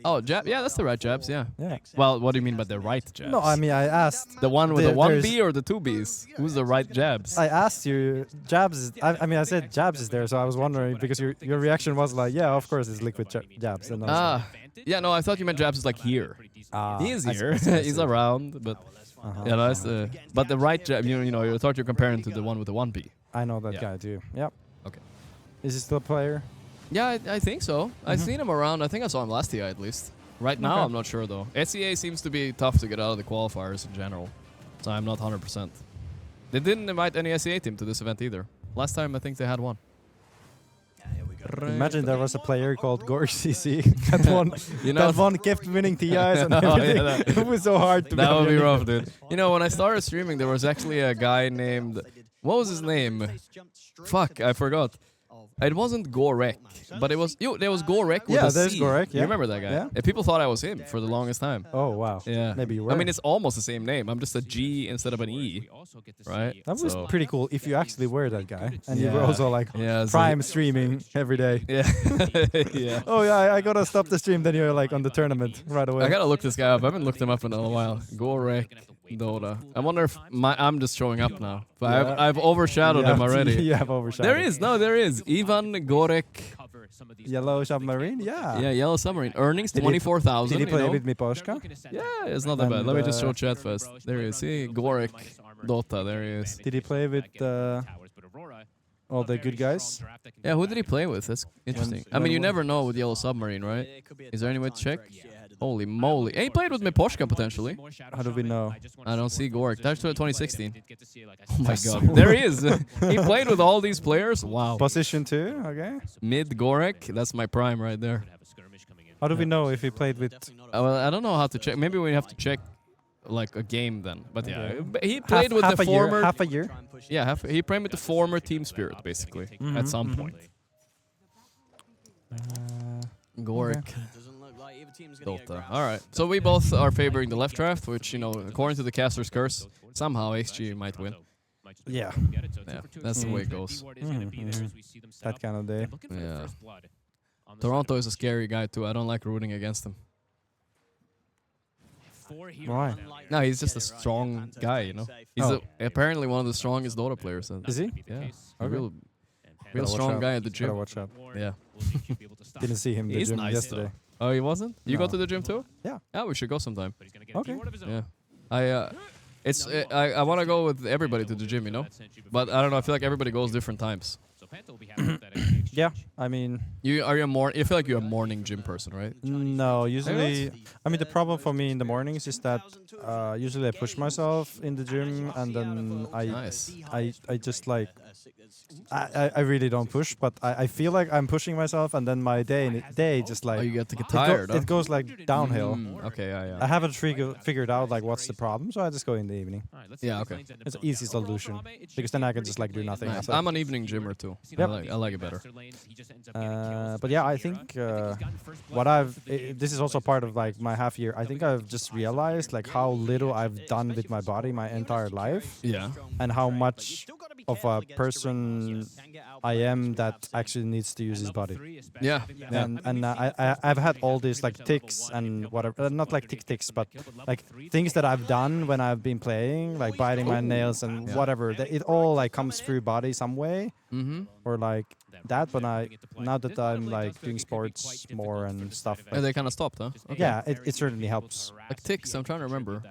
Oh, jab. Yeah, that's the right jabs. Yeah. Yeah. Well, what do you mean by the right jabs? No, I mean I asked. The one with the There's- 1B or the 2Bs? Who's the right jabs? I asked you. Jabs. I mean I said Jabs is there, so I was wondering because your reaction was like, yeah, of course it's liquid Jabs. And I was Yeah, no, I thought you meant jabs is like here. He is here. He's around, but yeah, that's but the right jab. You know, you thought you're comparing to the one with the 1B. I know that Yeah. guy too. Yep. Okay. Is he still a player? Yeah, I think so. I've seen him around. I think I saw him last year at least. Right now, Okay. I'm not sure though. SEA seems to be tough to get out of the qualifiers in general, so I'm not 100%. They didn't invite any SEA team to this event either. Last time, I think they had one. Imagine there was a player called Gorgc CC that won. You know, That one kept winning TIs and Oh, yeah, everything. that- It was so hard to. that would be rough, dude. You know, when I started streaming, there was actually a guy named... What was his name? Fuck, I forgot. It wasn't Gorgc, but it was... There was Gorgc with Yeah, a there's C. Gorgc, You yeah. remember that guy? Yeah. And people thought I was him for the longest time. Oh wow. Yeah. Maybe you were. I mean, it's almost the same name. I'm just a G instead of an E, right? That was So- pretty cool if you actually were that guy and you were Yeah. also like Yeah, so- prime streaming every day. Yeah. Yeah. Oh yeah, I gotta stop the stream. Then you're like on the tournament right away. I gotta look this guy up. I haven't looked him up in a while. Gorgc Dota. I wonder if I'm just showing up now. But Yeah. I've overshadowed him already. You have overshadowed. There is. No, there is. Ivan Gorgc. Yellow submarine. Yeah. Yeah, Yellow Submarine. Earnings Did he- 24,000. Did he play you know? with me, Poshka? Yeah, it's not that bad. And, Let me just show chat first. There he is. See, Gorgc Dota. There he is. Did he play with all the good guys? Yeah, who did he play with? That's interesting. I mean, you never know with Yellow Submarine, right? Is there any way to check? Holy moly. Hey, he played with me Poshka potentially. How do we know? I don't see Gorgc. That's 2016. Oh my That's god. so There he is. He played with all these players. Wow. Position 2. Okay. Mid Gorgc. That's my prime right there. How do we know if he played with? Well, I don't know how to check. Maybe we have to check like a game then. But yeah, Okay. but he played with half the a year, former. half a year. Yeah, he played with the former Team Spirit basically at some point. Gorgc. Dota. All right. So we both are favoring the left draft, which, you know, according to the caster's curse, somehow XG might win. Yeah. Yeah, that's the way it goes. That kind of day. Yeah. Toronto is a scary guy too. I don't like rooting against him. Why? No, he's just a strong guy, you know. He's apparently one of the strongest Dota players. Is he? Yeah. A Okay. real Gotta watch strong out. guy at the Gotta gym. watch out. Yeah. Didn't see him in the He's gym nice, yesterday. Oh, he wasn't? You go No. to the gym too? Yeah. Yeah, we should go sometime. Okay. Yeah. I want to go with everybody to the gym, you know? But I don't know, I feel like everybody goes different times. Yeah. I mean, You feel like you're a morning gym person, right? no. Usually, I mean, the problem for me in the mornings is that usually I push myself in the gym and then Nice. I just like I really don't push, but I feel like I'm pushing myself, and then my day just like Oh, you get to get it go- tired, huh? it goes like downhill. Okay, yeah. I haven't figured out like what's the problem, so I just go in the evening. Yeah, okay. It's an easy solution because then I can just like do nothing. Nice. after. I'm an evening gymmer too. Yep. I like it better. But yeah, I think this is also part of like my half year. I think I've just realized like how little I've done with my body my entire life, Yeah. and how much of a person I am that actually needs to use his body. Yeah. Yeah. And I've had all these like tics and whatever, not like tics, but like things that I've done when I've been playing, like biting my nails and whatever. It all like comes through body some way, or like that. But now that I'm like doing sports more and stuff, Yeah, they kind of stopped, huh? Okay. yeah, it certainly helps. Like tics, I'm trying to remember.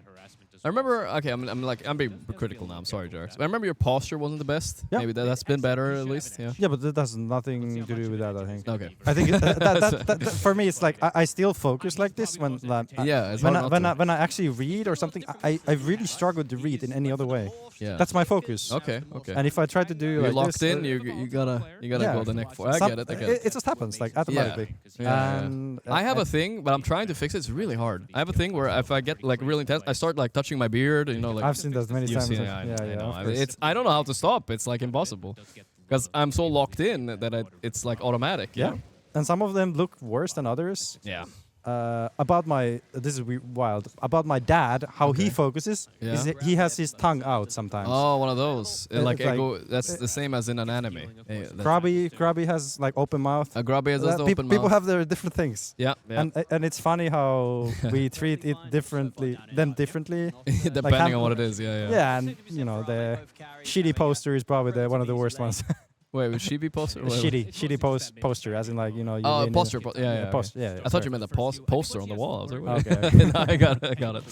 I remember, okay, I'm being critical now, I'm sorry, Jerax. I remember your posture wasn't the best. Yeah. Maybe that's been better at least, yeah. Yeah, but that has nothing to do with that, I think. Okay. I think that for me, it's like I still focus like this when Yeah, it's when hard not to. I actually read or something. I really struggle to read in any other way. Yeah. That's my focus. Okay. Okay. And if I try to do You're like locked this, in. You gotta yeah. go the neck for. I some- get it. I get it. It just happens like automatically. Yeah. And I have a thing, but I'm trying to fix it. It's really hard. I have a thing where if I get like really intense, I start like touching my beard. You know, like I've seen that many you've times. seen it. yeah, I yeah. know. Of course. It's I don't know how to stop. It's like impossible because I'm so locked in that it's like automatic. Yeah. And some of them look worse than others. Yeah. About my this is wild. About my dad, how he focuses is Yeah. he has his tongue out sometimes. Oh, one of those. Like, it's like- that's the same as in an anime. Krabby has like open mouth. A grubby has That the peop- open people mouth. have their different things. Yeah. Yeah. And it's funny how we treat it differently. Depending on what it is. Yeah. Yeah. Yeah, and you know the shitty poster is probably one of the worst ones. Wait, was she be poster? shitty poster, as in like you know. You Oh, lean in- poster. Yeah. poster. Yeah. I thought you meant a poster on the wall. I was like, wait. Okay. No, I got it.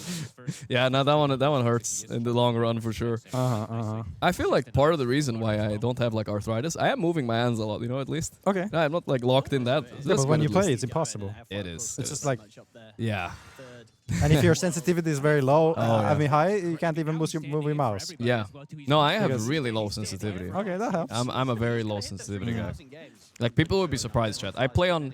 Yeah, no, that one hurts in the long run for sure. I feel like part of the reason why I don't have like arthritis, I am moving my hands a lot, you know, at least. Okay. No, I'm not like locked in that. Yeah, That's but when good you at play, least. it's impossible. It is. It's just like, Yeah. and if your sensitivity is very low, I yeah. mean high, you can't even move your mouse. Yeah. No, I have Because- really low sensitivity. Okay, that helps. I'm a very low sensitivity guy. Like people would be surprised, chat. I play on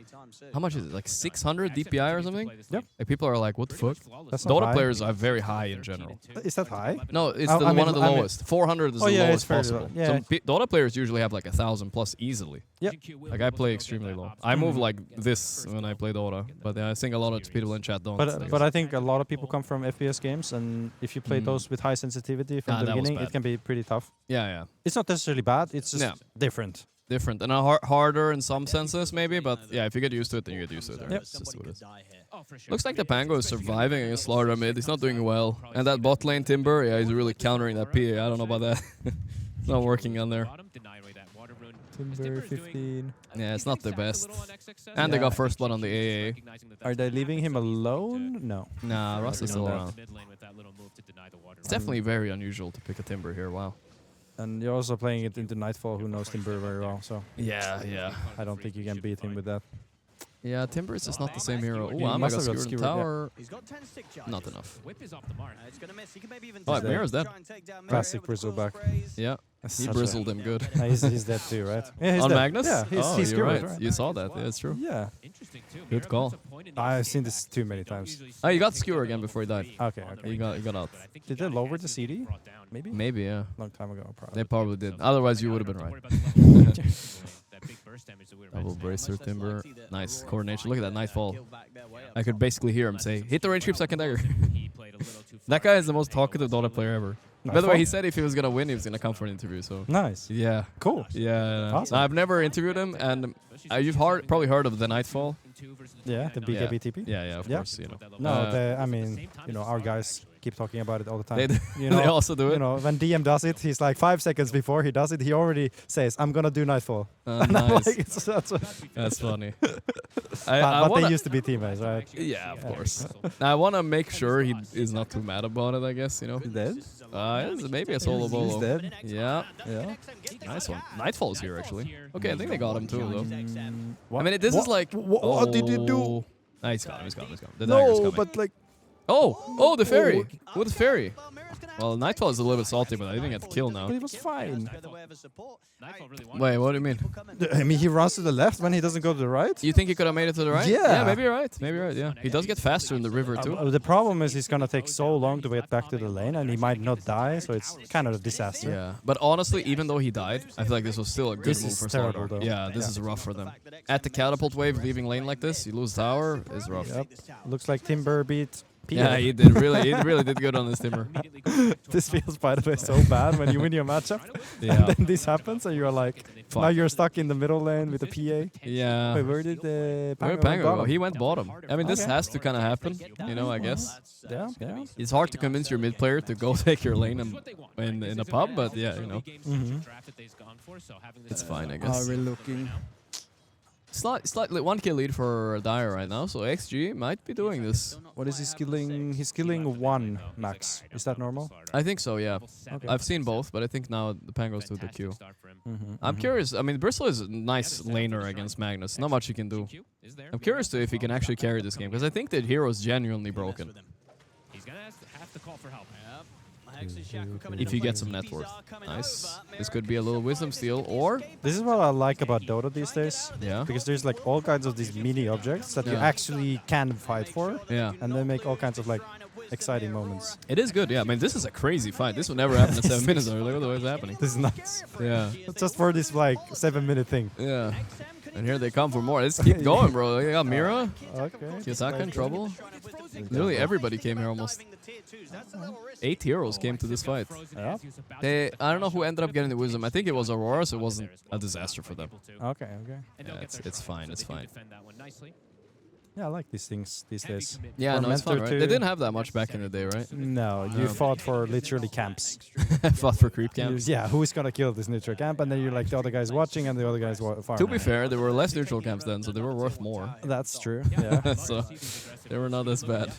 how much is it? Like 600 DPI or something? Yep. Like people are like, what the fuck? That's not Dota high. players are very high in general. Is that high? No, it's I the mean- one of the I mean- lowest. 400 is Oh, the yeah, it's lowest fairly possible. low. Yeah. Some Dota players usually have like 1,000 plus easily. Yep. Like I play extremely low. I move like this when I play Dota, but I think a lot of people in chat don't. But I think a lot of people come from FPS games, and if you play those with high sensitivity from the that was beginning, bad. it can be pretty tough. yeah, It's not necessarily bad. It's just Yeah. different. different and harder in some senses maybe, but yeah, if you get used to it, then you get used to it. Right? Yep. It's just what it is. Looks like the Pango is surviving against Slaughter mid. He's not doing well, and that bot lane Timber, yeah, he's really countering that PA. I don't know about that. It's not working on there. Timber 15. Yeah, it's not the best. And they Yeah. got first blood on the AA. Are they leaving him alone? No. Nah, Russ is still that. around. It's definitely very unusual to pick a Timber here. Wow. And you're also playing it into Nightfall, who knows Timber very well, so Yeah. I don't think you can beat him with that. Yeah, Timber is just not the same hero. Oh, He I'm must gonna have got skewer the skewered, yeah. tower. He's got 10 stick charges. Not enough. Whip is off the mark. It's gonna miss. He can maybe even Oh, try Mirror's dead. and take down Mirror Classic with the Bristle cool back. sprays. Yeah. He Such a- bristled him good. He's dead too, right? Yeah, he's On dead. Magnus? Yeah, he's oh, he's you're skewered, right. You saw that. Yeah, it's true. Yeah, Good call. I've seen this too many times. Oh, you got skewer again before he died. Okay. You got out. Did they lower the CD? Maybe? Maybe, yeah. Long time ago, probably. They probably did. Otherwise, you would have been right. Double bracer Timber. Nice coordination. Look at that Nightfall. I could basically hear him say, hit the range creep second dagger. That guy is the most talkative Dota player ever. By the way, he said if he was gonna win, he was gonna come for an interview. So Nice. yeah, Cool. yeah. Awesome. I've never interviewed him, and you've probably heard of the Nightfall. Yeah, the BKBTP. Yeah, of Yeah. course. You know. No, I mean, our guys keep talking about it all the time. They, do- You they know, also do it. You know, when DM does it, he's like 5 seconds before he does it, he already says, "I'm gonna do Nightfall." And I'm Nice. like, that's That's funny. but they used to be teammates, right? Yeah, of course. I want to make sure he is not too mad about it, I guess, you know. He's dead. It's maybe a solo He's bolo. dead. Yeah, Yeah. nice one. Nightfall's here, actually. Okay, I think they got him too, though. What? I mean, this is like... What did you do? Nah, he's got him. The dagger's No, coming. but like, Oh, the fairy. With the fairy. Well, Nightfall is a little bit salty, but I didn't get the kill now. but he was fine. Wait, what do you mean? I mean, he runs to the left when he doesn't go to the right. You think he could have made it to the right? Yeah. maybe you're right. Yeah. He does get faster in the river, too. The problem is he's gonna take so long to get back to the lane, and he might not die, so it's kind of a disaster. Yeah, but honestly, even though he died, I feel like this was still a good This move is for terrible, Slaughter. though. Yeah, this is rough for them. At the catapult wave, leaving lane like this, you lose tower, is rough. Yep. Looks like Timber beat Peter. Yeah, he really did good on this Timber. This feels, by the way, so bad when you win your matchup, Yeah, and then this happens, and you're like, Fuck. now you're stuck in the middle lane with the PA. yeah. Wait, where did Where Pango did Pango go? go? He went bottom. I mean, this Okay. has to kind of happen, you know, I guess. Yeah, yeah. It's hard to convince your mid player to go take your lane in a pub, but yeah, you know, it's fine, I guess. Are we looking? Slightly 1k lead for Dire right now, so XG might be doing this. What is he skilling? He's skilling 1 max. Is that normal? I think so, yeah. Okay. I've seen both, but I think now the Pangos do the Q. Mm-hmm. I'm curious. I mean, Bristle is a nice laner against Magnus. Not much he can do. I'm curious to if he can actually carry this game, because I think that hero's genuinely broken. He's gonna have to call for help. if you get some net worth. Nice. This could be a little wisdom steal, or This is what I like about Dota these days. yeah, Because there's like all kinds of these mini objects that you Yeah. actually can fight for, yeah. and they make all kinds of like exciting moments. It is good. Yeah, I mean, this is a crazy fight. This would never happen in 7 minutes. Like, what the hell is happening? This is nuts. Yeah, Just for this like 7-minute thing. yeah. And here they come for more. Let's keep going, bro. They got Mira, Okay. Kiyotaka in trouble. Literally everybody came here almost. 8 heroes came to this fight. Yeah. I don't know who ended up getting the wisdom. I think it was Aurora, so it wasn't a disaster for them. Okay. Yeah, it's fine. It's fine. Yeah, I like these things these days. Yeah, Or no, it's fun, mentor right? to- They didn't have that much back in the day, right? No, you fought for literally camps. Fought for creep camps. Yeah, who's gonna kill this neutral camp? And then you're like the other guy's watching and the other guy's farming. To be fair, there were less neutral camps then, so they were worth more. That's true. Yeah. So they were not as bad.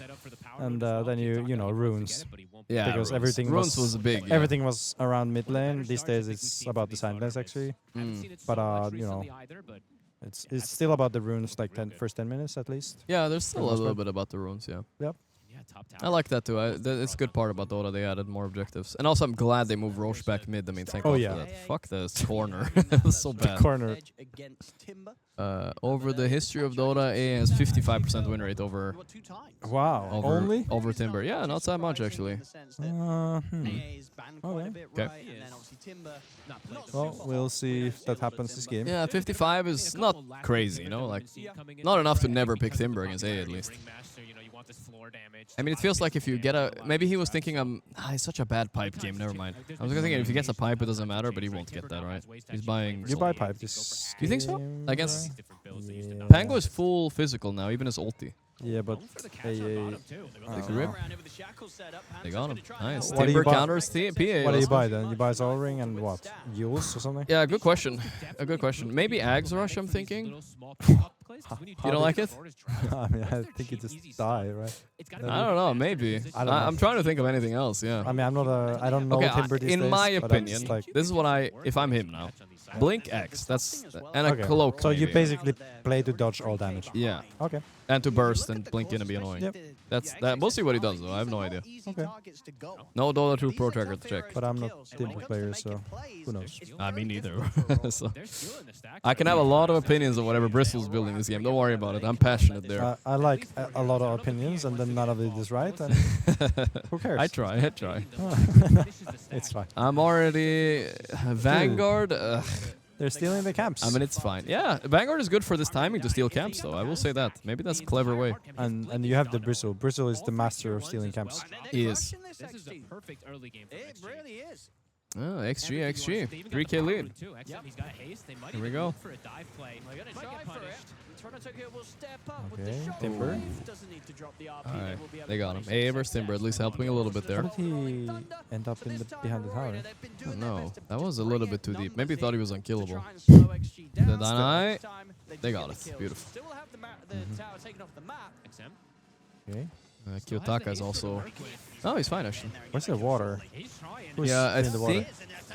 And then you know runes. Yeah, Because Runes. everything Runes was- was big. Yeah. Everything was around mid lane. These days it's about the side lanes actually. Mm. But you know, it's still about the runes like first 10 minutes at least. Yeah, there's still a most little part. bit about the runes. Yeah. Yep. I like that too. It's a good part about Dota. They added more objectives, and also I'm glad they moved Roche back mid. I mean, thank Oh, God yeah. for that. Fuck this corner. It was so bad. Corner. Over the history of Dota, A has 55% win rate over Wow. Only? over Timber. Yeah, not that much actually. Okay. Well, we'll see if that happens this game. Yeah, 55 is not crazy, you know, like not enough to never pick Timber against A at least. I mean, it feels like if you get a... Maybe he was thinking, it's such a bad pipe game, never mind. I was thinking if he gets a pipe, it doesn't matter, but he won't get that, right? He's buying... You buy pipe this. You think so? game, I guess Yeah. Pango is full physical now, even his ulti. Yeah, but AA. They grip. They got him. Nice. What do you Timber buy- counters PA. What do you also. buy then? You buy Soul Ring and what? Yules or something? Yeah, good question. A good question. Maybe Ags Rush, I'm thinking. You don't like it? I mean, I think you just die, right? I don't know, maybe. I don't know. I'm trying to think of anything else, yeah. I mean, I'm not a. I don't know Okay, Timber these in days, my but I'm opinion, just like, this is what if I'm him now. Blink X, that's, and a okay. cloak. So you maybe. basically play to dodge all damage. Yeah, Okay. and to burst and blink in and be annoying. Yep. That's that. We'll see what he does though. I have no idea. Okay. No Dota 2 Pro Tracker to check. But I'm not Timber player, so who knows? Me neither. So, I can have a lot of opinions on whatever Bristol's building this game. Don't worry about it. I'm passionate there. I like a lot of opinions, and then none of it is right. And who cares? I try. It's fine. I'm already Vanguard. They're stealing the camps. I mean, it's fine. Yeah, Vanguard is good for this timing to steal camps, though. I will say that. Maybe that's a clever way. and you have the Bristle. Bristle is the master of stealing camps. He is. This is the perfect early game for It really is. Oh, XG. 3K lead. Here we go. For a dive play. They're gonna try for it. Toronto will step up with Okay, the shot. Timber. Doesn't need to drop the RP. Alright, will be able they to got him. finish A versus Timber, at least helping a little bit there. How did he end up in the behind the tower? I don't know. That was a little bit too deep. Maybe he thought he was unkillable. The The Dynamite. They got it. Beautiful. Still will have the tower taken off the map. Okay. Kiyotaka is also... Oh, he's fine, actually. Where's the water? Who's Yeah, I in the water? think...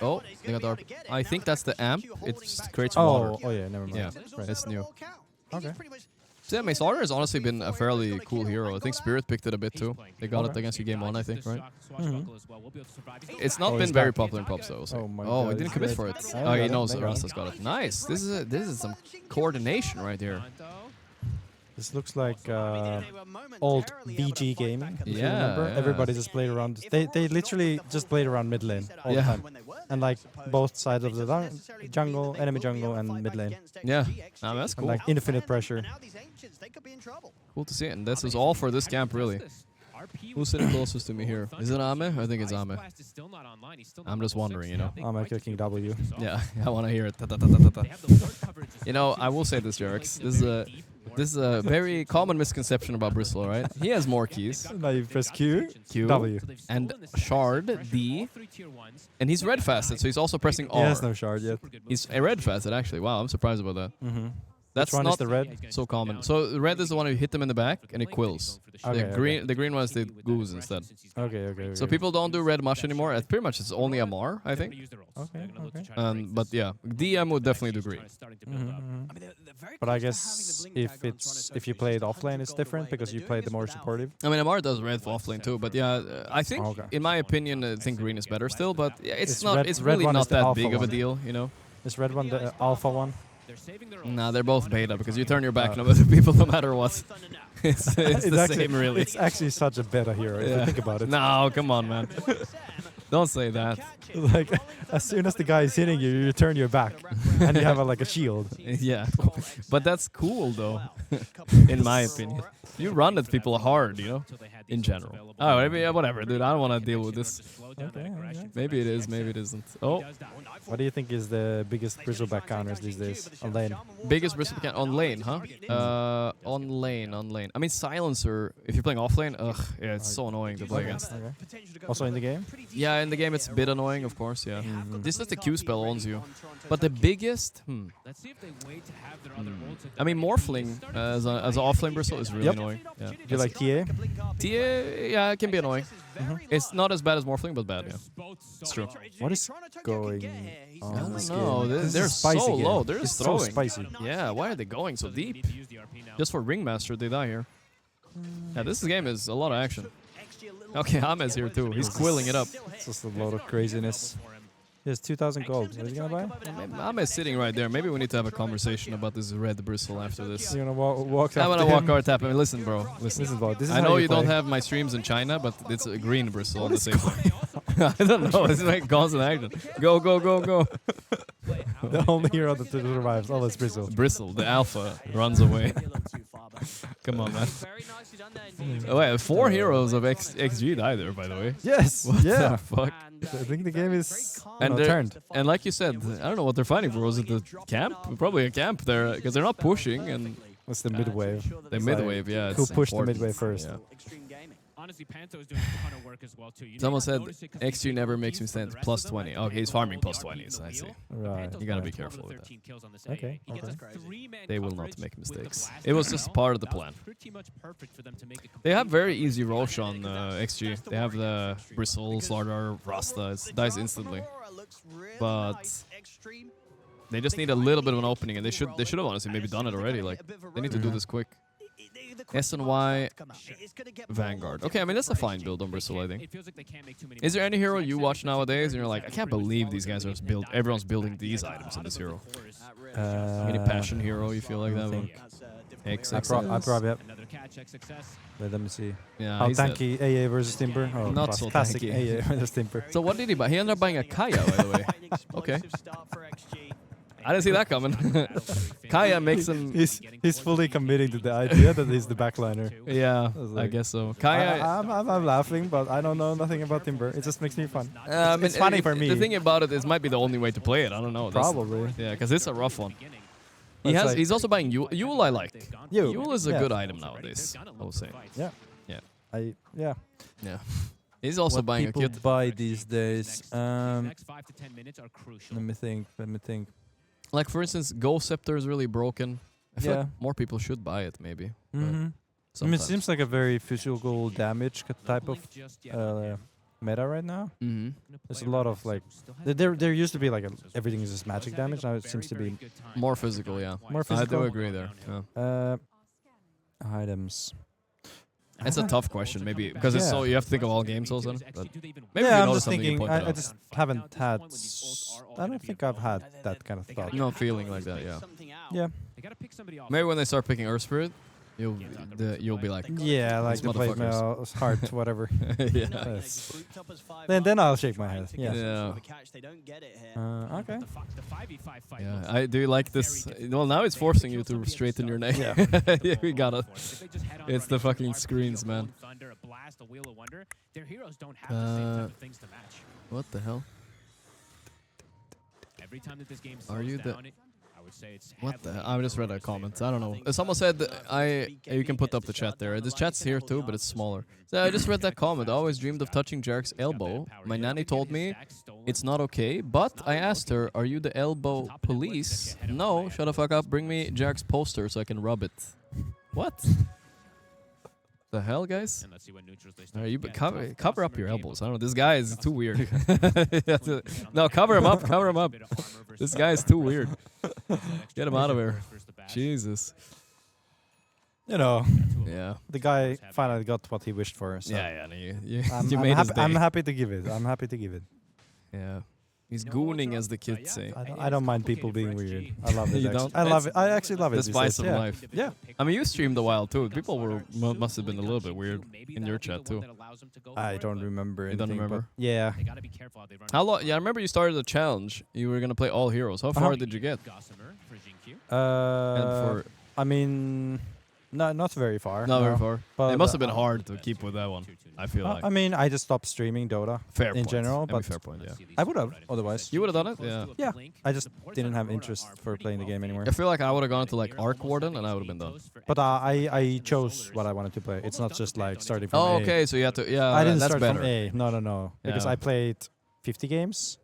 Oh, they got the RP. I think that's the amp. It creates Oh, water. oh yeah, never mind. Yeah, Right. it's new. Okay. So yeah, Mace Order has honestly been a fairly cool hero. I think Spirit picked it a bit too. They got it Okay. against you game 1, I think, right? Mhm. It's not Oh, been he's very back. popular in pubs though. So. Oh my Oh, God, he didn't it's commit red. for it. I Oh, got he it, knows I that got it. Rasta's got it. Nice. This is some coordination right here. This looks like old VG game. If you Yeah, remember, yeah. everybody just played around. They literally just played around mid lane all Yeah. the time, and like both sides of the jungle, enemy jungle, and mid lane, Yeah. Nah, that's and cool. like infinite pressure. Cool to see it. And this is all for this camp, really. Who's sitting closest to me here? Is it Ame? I think it's Ame. I'm just wondering, you know. I'm like clicking W. Yeah, I want to hear it. Ta -ta -ta -ta -ta -ta. You know, I will say this, Jerax. This is a very common misconception about Bristol, right? He has more keys. Now you press Q, Q, W. and Shard, D, and he's red fasted, so he's also pressing R. He has no shard yet. He's a red fasted, actually. Wow, I'm surprised about that. Mm-hmm. That's one not is the red? so common. So the red is the one you hit them in the back and it quills. Okay, The green one is the goose instead. Okay. So people don't do red much anymore. It's pretty much it's only Amar, I think. Okay. But yeah, DM would definitely do green. But I guess if you play it offlane, it's different because you play the more supportive. I mean, Amar does red for offlane too, but yeah, I think, Okay. in my opinion, I think green is better still. But yeah, it's It's not. red- It's red really one is not the that alpha big of a one. deal, you know. Is red one the alpha one? Nah, they're both beta because you turn your back on other people no matter what. it's the actually, same, really. It's actually such a beta hero if you think about it. No, come on, man. Don't say that. Like as soon as the guy is hitting you, you turn your back and you have like a shield. Yeah, but that's cool though, in my opinion. You run at people hard, you know, in general. Oh, maybe, yeah, whatever, dude. I don't want to deal with this. Okay. Maybe it is, maybe it isn't. Oh, What do you think is the biggest bristleback counters these days on lane? biggest bristle can on lane, huh? On lane. I mean, silencer. If you're playing off lane, ugh, yeah, it's so annoying to play against. Okay. Also in the game? Yeah, in the game it's a bit annoying, of course. Yeah, this is the Q spell owns you. But the biggest, I mean, Morphling as an offlane bristle is really Yep. annoying. Yeah. Do you like TA? TA, yeah, it can be annoying. It's not as bad as Morphling, but bad, yeah. It's true. What is going I on? don't this know. game? They're, This is they're a spicy so game. low. They're It's just so throwing. spicy. Yeah, why are they going so deep? Just for Ringmaster, they die here. Yeah, this game is a lot of action. Okay, Hamez here too. He's quilling it up. It's just a lot of craziness. He has 2,000 gold. What is he gonna buy? Hamez sitting right there. Maybe we need to have a conversation about this red bristle after this. You're gonna walk I'm after gonna walk him? over tap. I mean, listen, bro. This Listen. is about. This is I how know you don't play. have my streams in China, but it's a green bristle on the same thing. I don't know. It's like constant action. Go, go, go, go. The only hero that survives. Always bristle. Bristle, the alpha, runs away. Come on, man. Oh, wait, 4 heroes of XG died there, by the way. Yes. What yeah. the fuck? I think the game is They're- turned. And like you said, I don't know what they're fighting for. Was it the camp? Probably a camp there, because they're not pushing, and What's the mid wave? the It's mid like, wave, yeah. who it's pushed the important. mid wave first? Yeah. Honestly, Panto is doing a ton of work as well too. Someone said XG never makes me stand plus 20. Okay, he's farming plus 20s, I see. Right. You gotta be careful with that. Okay. They will not make mistakes. It was just part of the plan. They have very easy Roche on XG. They have the Bristle, Slardar, Rasta. It dies instantly. But they just need a little bit of an opening, and they should have honestly maybe done it already. Like, they need to do this quick. SNY Vanguard. Okay, I mean, that's a fine build on Bristle, I think. Is there any hero you watch nowadays and you're like, I can't believe these guys are just everyone's building these items in this hero? Any passion hero you feel like that one? I XXX. probably have. Wait, let me see. Yeah, How he's a- tanky AA versus Timber? Oh, Not so classic tanky. AA versus Timber. So what did he buy? He ended up buying a Kaya, by the way. Okay. I didn't see that coming. Kaya makes him... He's fully committing to the idea that he's the backliner. Yeah, was I like- guess so. Kaya... I'm laughing, but I don't know nothing about Timber. It just makes me fun. I mean, it's funny for me. The thing about it, it might be the only way to play it. I don't know. That's- Probably. Yeah, because it's a rough one. It's like- He's also buying Yule. Yule I like. Yule, Yule is a yeah. good item nowadays, I would say. Yeah. Yeah. Yeah. Yeah. He's also What buying a people kit. buy these days? Let me think. Like, for instance, Go Scepter is really broken. I feel Yeah. like more people should buy it, maybe. but I mean, it sometimes. seems like a very physical damage type of meta right now. There's a lot of like there used to be like everything is just magic damage. Now it seems to be More physical, yeah. more I physical. do agree there. Yeah. Items. It's a tough question, maybe, because it's Yeah. so you have to think of all games also. But maybe Yeah, you I'm notice just something you thinking. point I out. just haven't had. I don't think I've had that kind of thought. No feeling like that, yeah. Yeah. Maybe when they start picking Earth Spirit, you'll be like, Yeah, like These the play motherfuckers. mail, heart, whatever. yeah. Yes. Then I'll shake my head. Yeah. Yeah. Okay. Yeah, I do like this. Well, now it's forcing you to straighten your neck. Yeah. Yeah, we gotta. It's the fucking screens, man. What the hell? Are you the? What the hell? I just read a comment. I don't know. Someone said you can put up the chat there. This chat's here too, but it's smaller. So I just read that comment. I always dreamed of touching Jerax's elbow. My nanny told me It's not okay, but I asked her, are you the elbow police? No, shut the fuck up, bring me Jerax's poster so I can rub it. What? The hell, guys? And let's see what neutrals they start Are you to get. cover up your Gamer elbows. I able don't know, to this guy is too weird. No, No, cover him up, cover him up. This guy is too weird. Get him out of here. Jesus. Jesus. You know, Yeah. the guy finally got what he wished for. So Yeah, yeah. You I'm, you I'm, made his happy, day. I'm happy to give it. I'm happy to give it. Yeah. He's gooning, as the kids say. I don't mind people being weird. I love it. You actually. don't? I love it. I actually love it. The these spice days, of yeah. life. Yeah. I mean, you streamed a while too. People were must have been a little bit weird in your chat too. I don't remember. You don't anything, but remember? Yeah. They gotta be careful how they run. How long? Yeah, I remember you started a challenge. You were gonna play all heroes. How far did you get? Gossamer for Jinq. And for I mean, not very far. not very no. far. But, It must have been hard to keep with that one. I feel like I mean, I just stopped streaming Dota fair in point. general, I mean, but fair point. Yeah. I would have otherwise. You would have done it. Yeah. Yeah, I just didn't have interest for playing the game anymore. I feel like I would have gone to like Arc Warden and I would have been done. But I chose what I wanted to play. It's not just like starting from Oh, A. okay. So you had to. Yeah, I didn't that's start better. from A. No. Because Yeah. I played 50 games.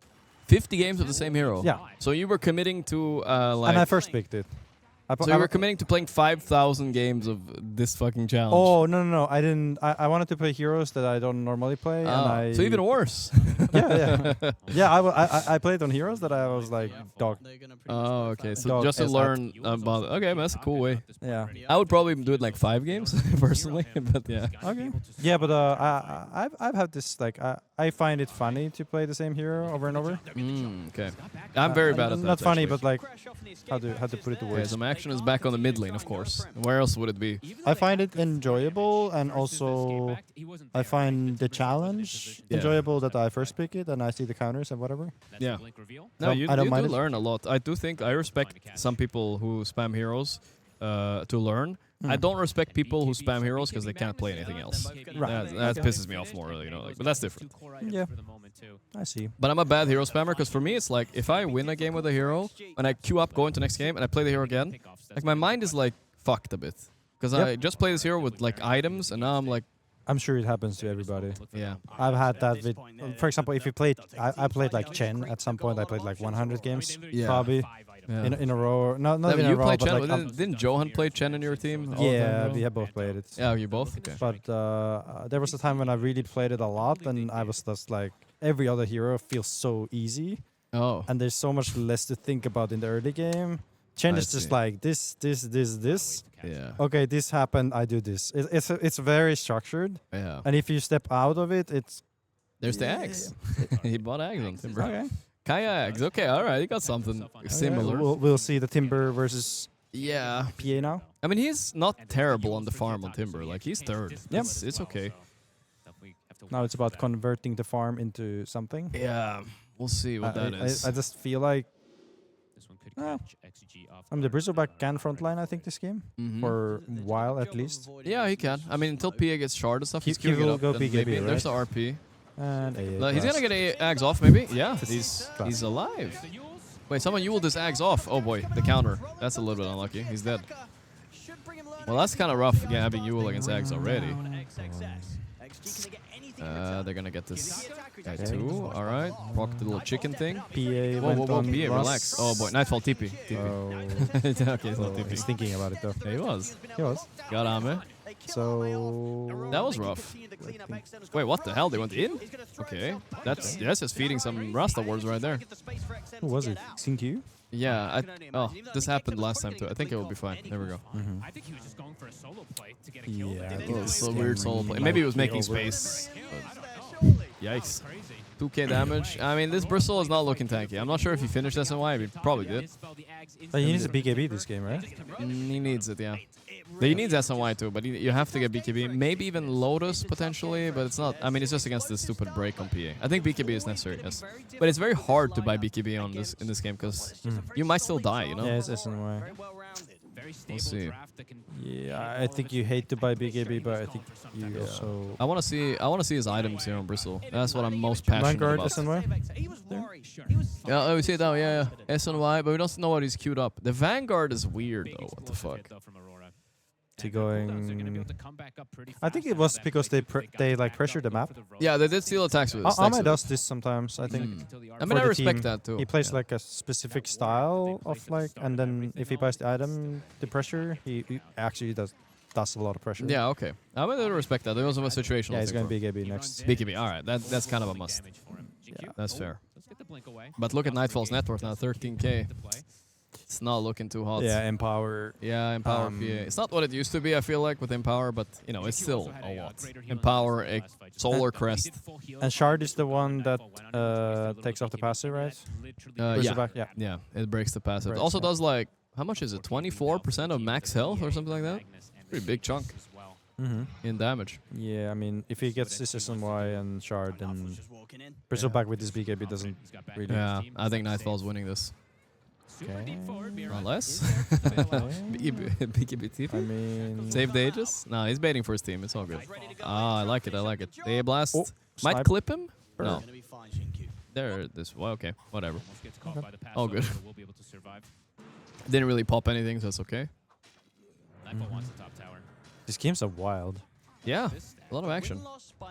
50 games of the same hero. Yeah. So you were committing to like. And I first picked it. So you were committing to playing 5,000 games of this fucking challenge. Oh, no. I didn't. I wanted to play heroes that I don't normally play. And I, so even worse. Yeah. I played on heroes that I was like, dog. Oh, okay. So Dog just to as learn about. Okay, that's a cool way. Yeah. I would probably do it like 5 games personally, but yeah. Okay. Yeah, but I've had this like I find it funny to play the same hero over and over. Okay. I'm very bad at that. Not funny, actually. but like how to put it to Okay, words. so my action is back on the mid lane, of course. Where else would it be? I find it enjoyable, and also I find the challenge Yeah. enjoyable that I first pick it and I see the counters and whatever. Yeah. No, No, you, I don't you mind do it. learn a lot. I do think I respect some people who spam heroes to learn. I don't respect people who spam heroes because they can't play anything else. Right. That pisses me off more, you know. Like, but that's different. Yeah. I see. But I'm a bad hero spammer because for me it's like if I win a game with a hero and I queue up, go into next game, and I play the hero again, like my mind is like fucked a bit because Yep. I just play this hero with like items and now I'm like, I'm sure it happens to everybody. yeah. I've had that with, for example, if you played, I played like Chen at some point. I played like 100 games, Yeah. probably Yeah. in a row. Not Yeah, in but a you row, play but Chen. like Didn't Johan play Chen in your team? all the time, yeah, no? we have both played it. Yeah, you both. Okay. But there was a time when I really played it a lot, and I was just like, every other hero feels so easy, Oh. and there's so much less to think about in the early game. Chen I is just see. like this. Yeah. Okay, this happened. I do this. It's very structured, Yeah. and if you step out of it, it's There's the axe. He bought axe on Timber. okay. Kaya axe. Okay, all right. He got something similar. We'll see the Timber versus Yeah. PA now. I mean, he's not terrible on the farm on Timber. Like, he's third. Yep. It's okay. Now it's about converting the farm into something. Yeah. We'll see what that is. I just feel like This one could Ah. catch XG off the Bristleback can frontline, I think, this game. Mhm. For a while at least. Yeah, he can. I mean, until PA gets shard and stuff, He- he's he queuing it will up. go and PKB, maybe there's the right? RP. And He's gonna get a axe off, maybe? Yeah, he's Classic. alive. Wait, someone Yuled his axe off. Oh boy, the counter. That's a little bit unlucky. He's dead. Well, that's kind of rough, yeah, having Yule against axe already. They're gonna get this guy too. All right, proc the little chicken thing. PA Whoa, went whoa, whoa, on PA, Rust. relax. Oh boy, Nightfall TP. Oh, Okay, it's not he's TP. thinking about it though. Yeah, he was. He was. Got on me. So That was rough. Wait, what the hell? They went in? Okay, that's just feeding some Rasta words right there. who was it? Xingqiu? Yeah, this happened last time too. I think it will be fine. There we go. I think he was just going for a solo play to get a kill. Yeah, Well, it's a this weird game solo play. might Maybe he was be making over. space. I But don't know. yikes. Crazy. 2k damage. I mean, this Bristle is not looking tanky. I'm not sure if he finished SNY. He probably did. But he needs a BKB this game, right? He needs it, yeah. He needs SNY too, but you have to get BKB. Maybe even Lotus potentially, but it's not. I mean, it's just against the stupid break on PA. I think BKB is necessary, yes. But it's very hard to buy BKB on in this game because you might still die, you know? Yeah, it's SNY. We'll see. Yeah, I think you hate to buy BKB, but I think you also I want to see his items here on Bristle. That's what I'm most passionate Vanguard about. SNY. Yeah, oh, we see it now. Yeah, SNY, but we don't know what he's queued up. The Vanguard is weird though. What the fuck? he going? I think it it was because they like pressured the map. Yeah, they did steal attacks with this. Ame does this sometimes. I think. I mean, for I the respect team. that too. He plays Yeah. like a specific style of like, and then if he buys the item, the pressure, he actually does a lot of pressure. Yeah, okay. I mean, I respect that. There was a situational. Yeah, he's thing going for him. BKB next. BKB. All right, that's kind of a must. That's fair. But look at Nightfall's net worth now, 13k. It's not looking too hot. Yeah, Empower. Yeah, Empower PA. It's not what it used to be, I feel like, with Empower, but, you know, it's still a lot. Empower, a Solar Crest. And Shard is the one that takes off the passive, right? Yeah. Back, yeah. Yeah, it breaks the passive. It Breaks, also yeah. does, like, how much is it? 24% of max health or something like that? Pretty big chunk in damage. Yeah, I mean, if he gets this SMY and Shard, then Bristleback with his BKB doesn't really. Yeah, I think Nightfall's winning this. Okay. Unless. BKB I TP. mean, Save the Aegis? No, he's baiting for his team. It's all good. Ah, I like it. I like it. The A-Blast. Oh, Might snipe. clip him? No. There, this. Well, okay. Whatever. All good. Didn't really pop anything, so it's okay. these games are wild. Yeah, a lot of action.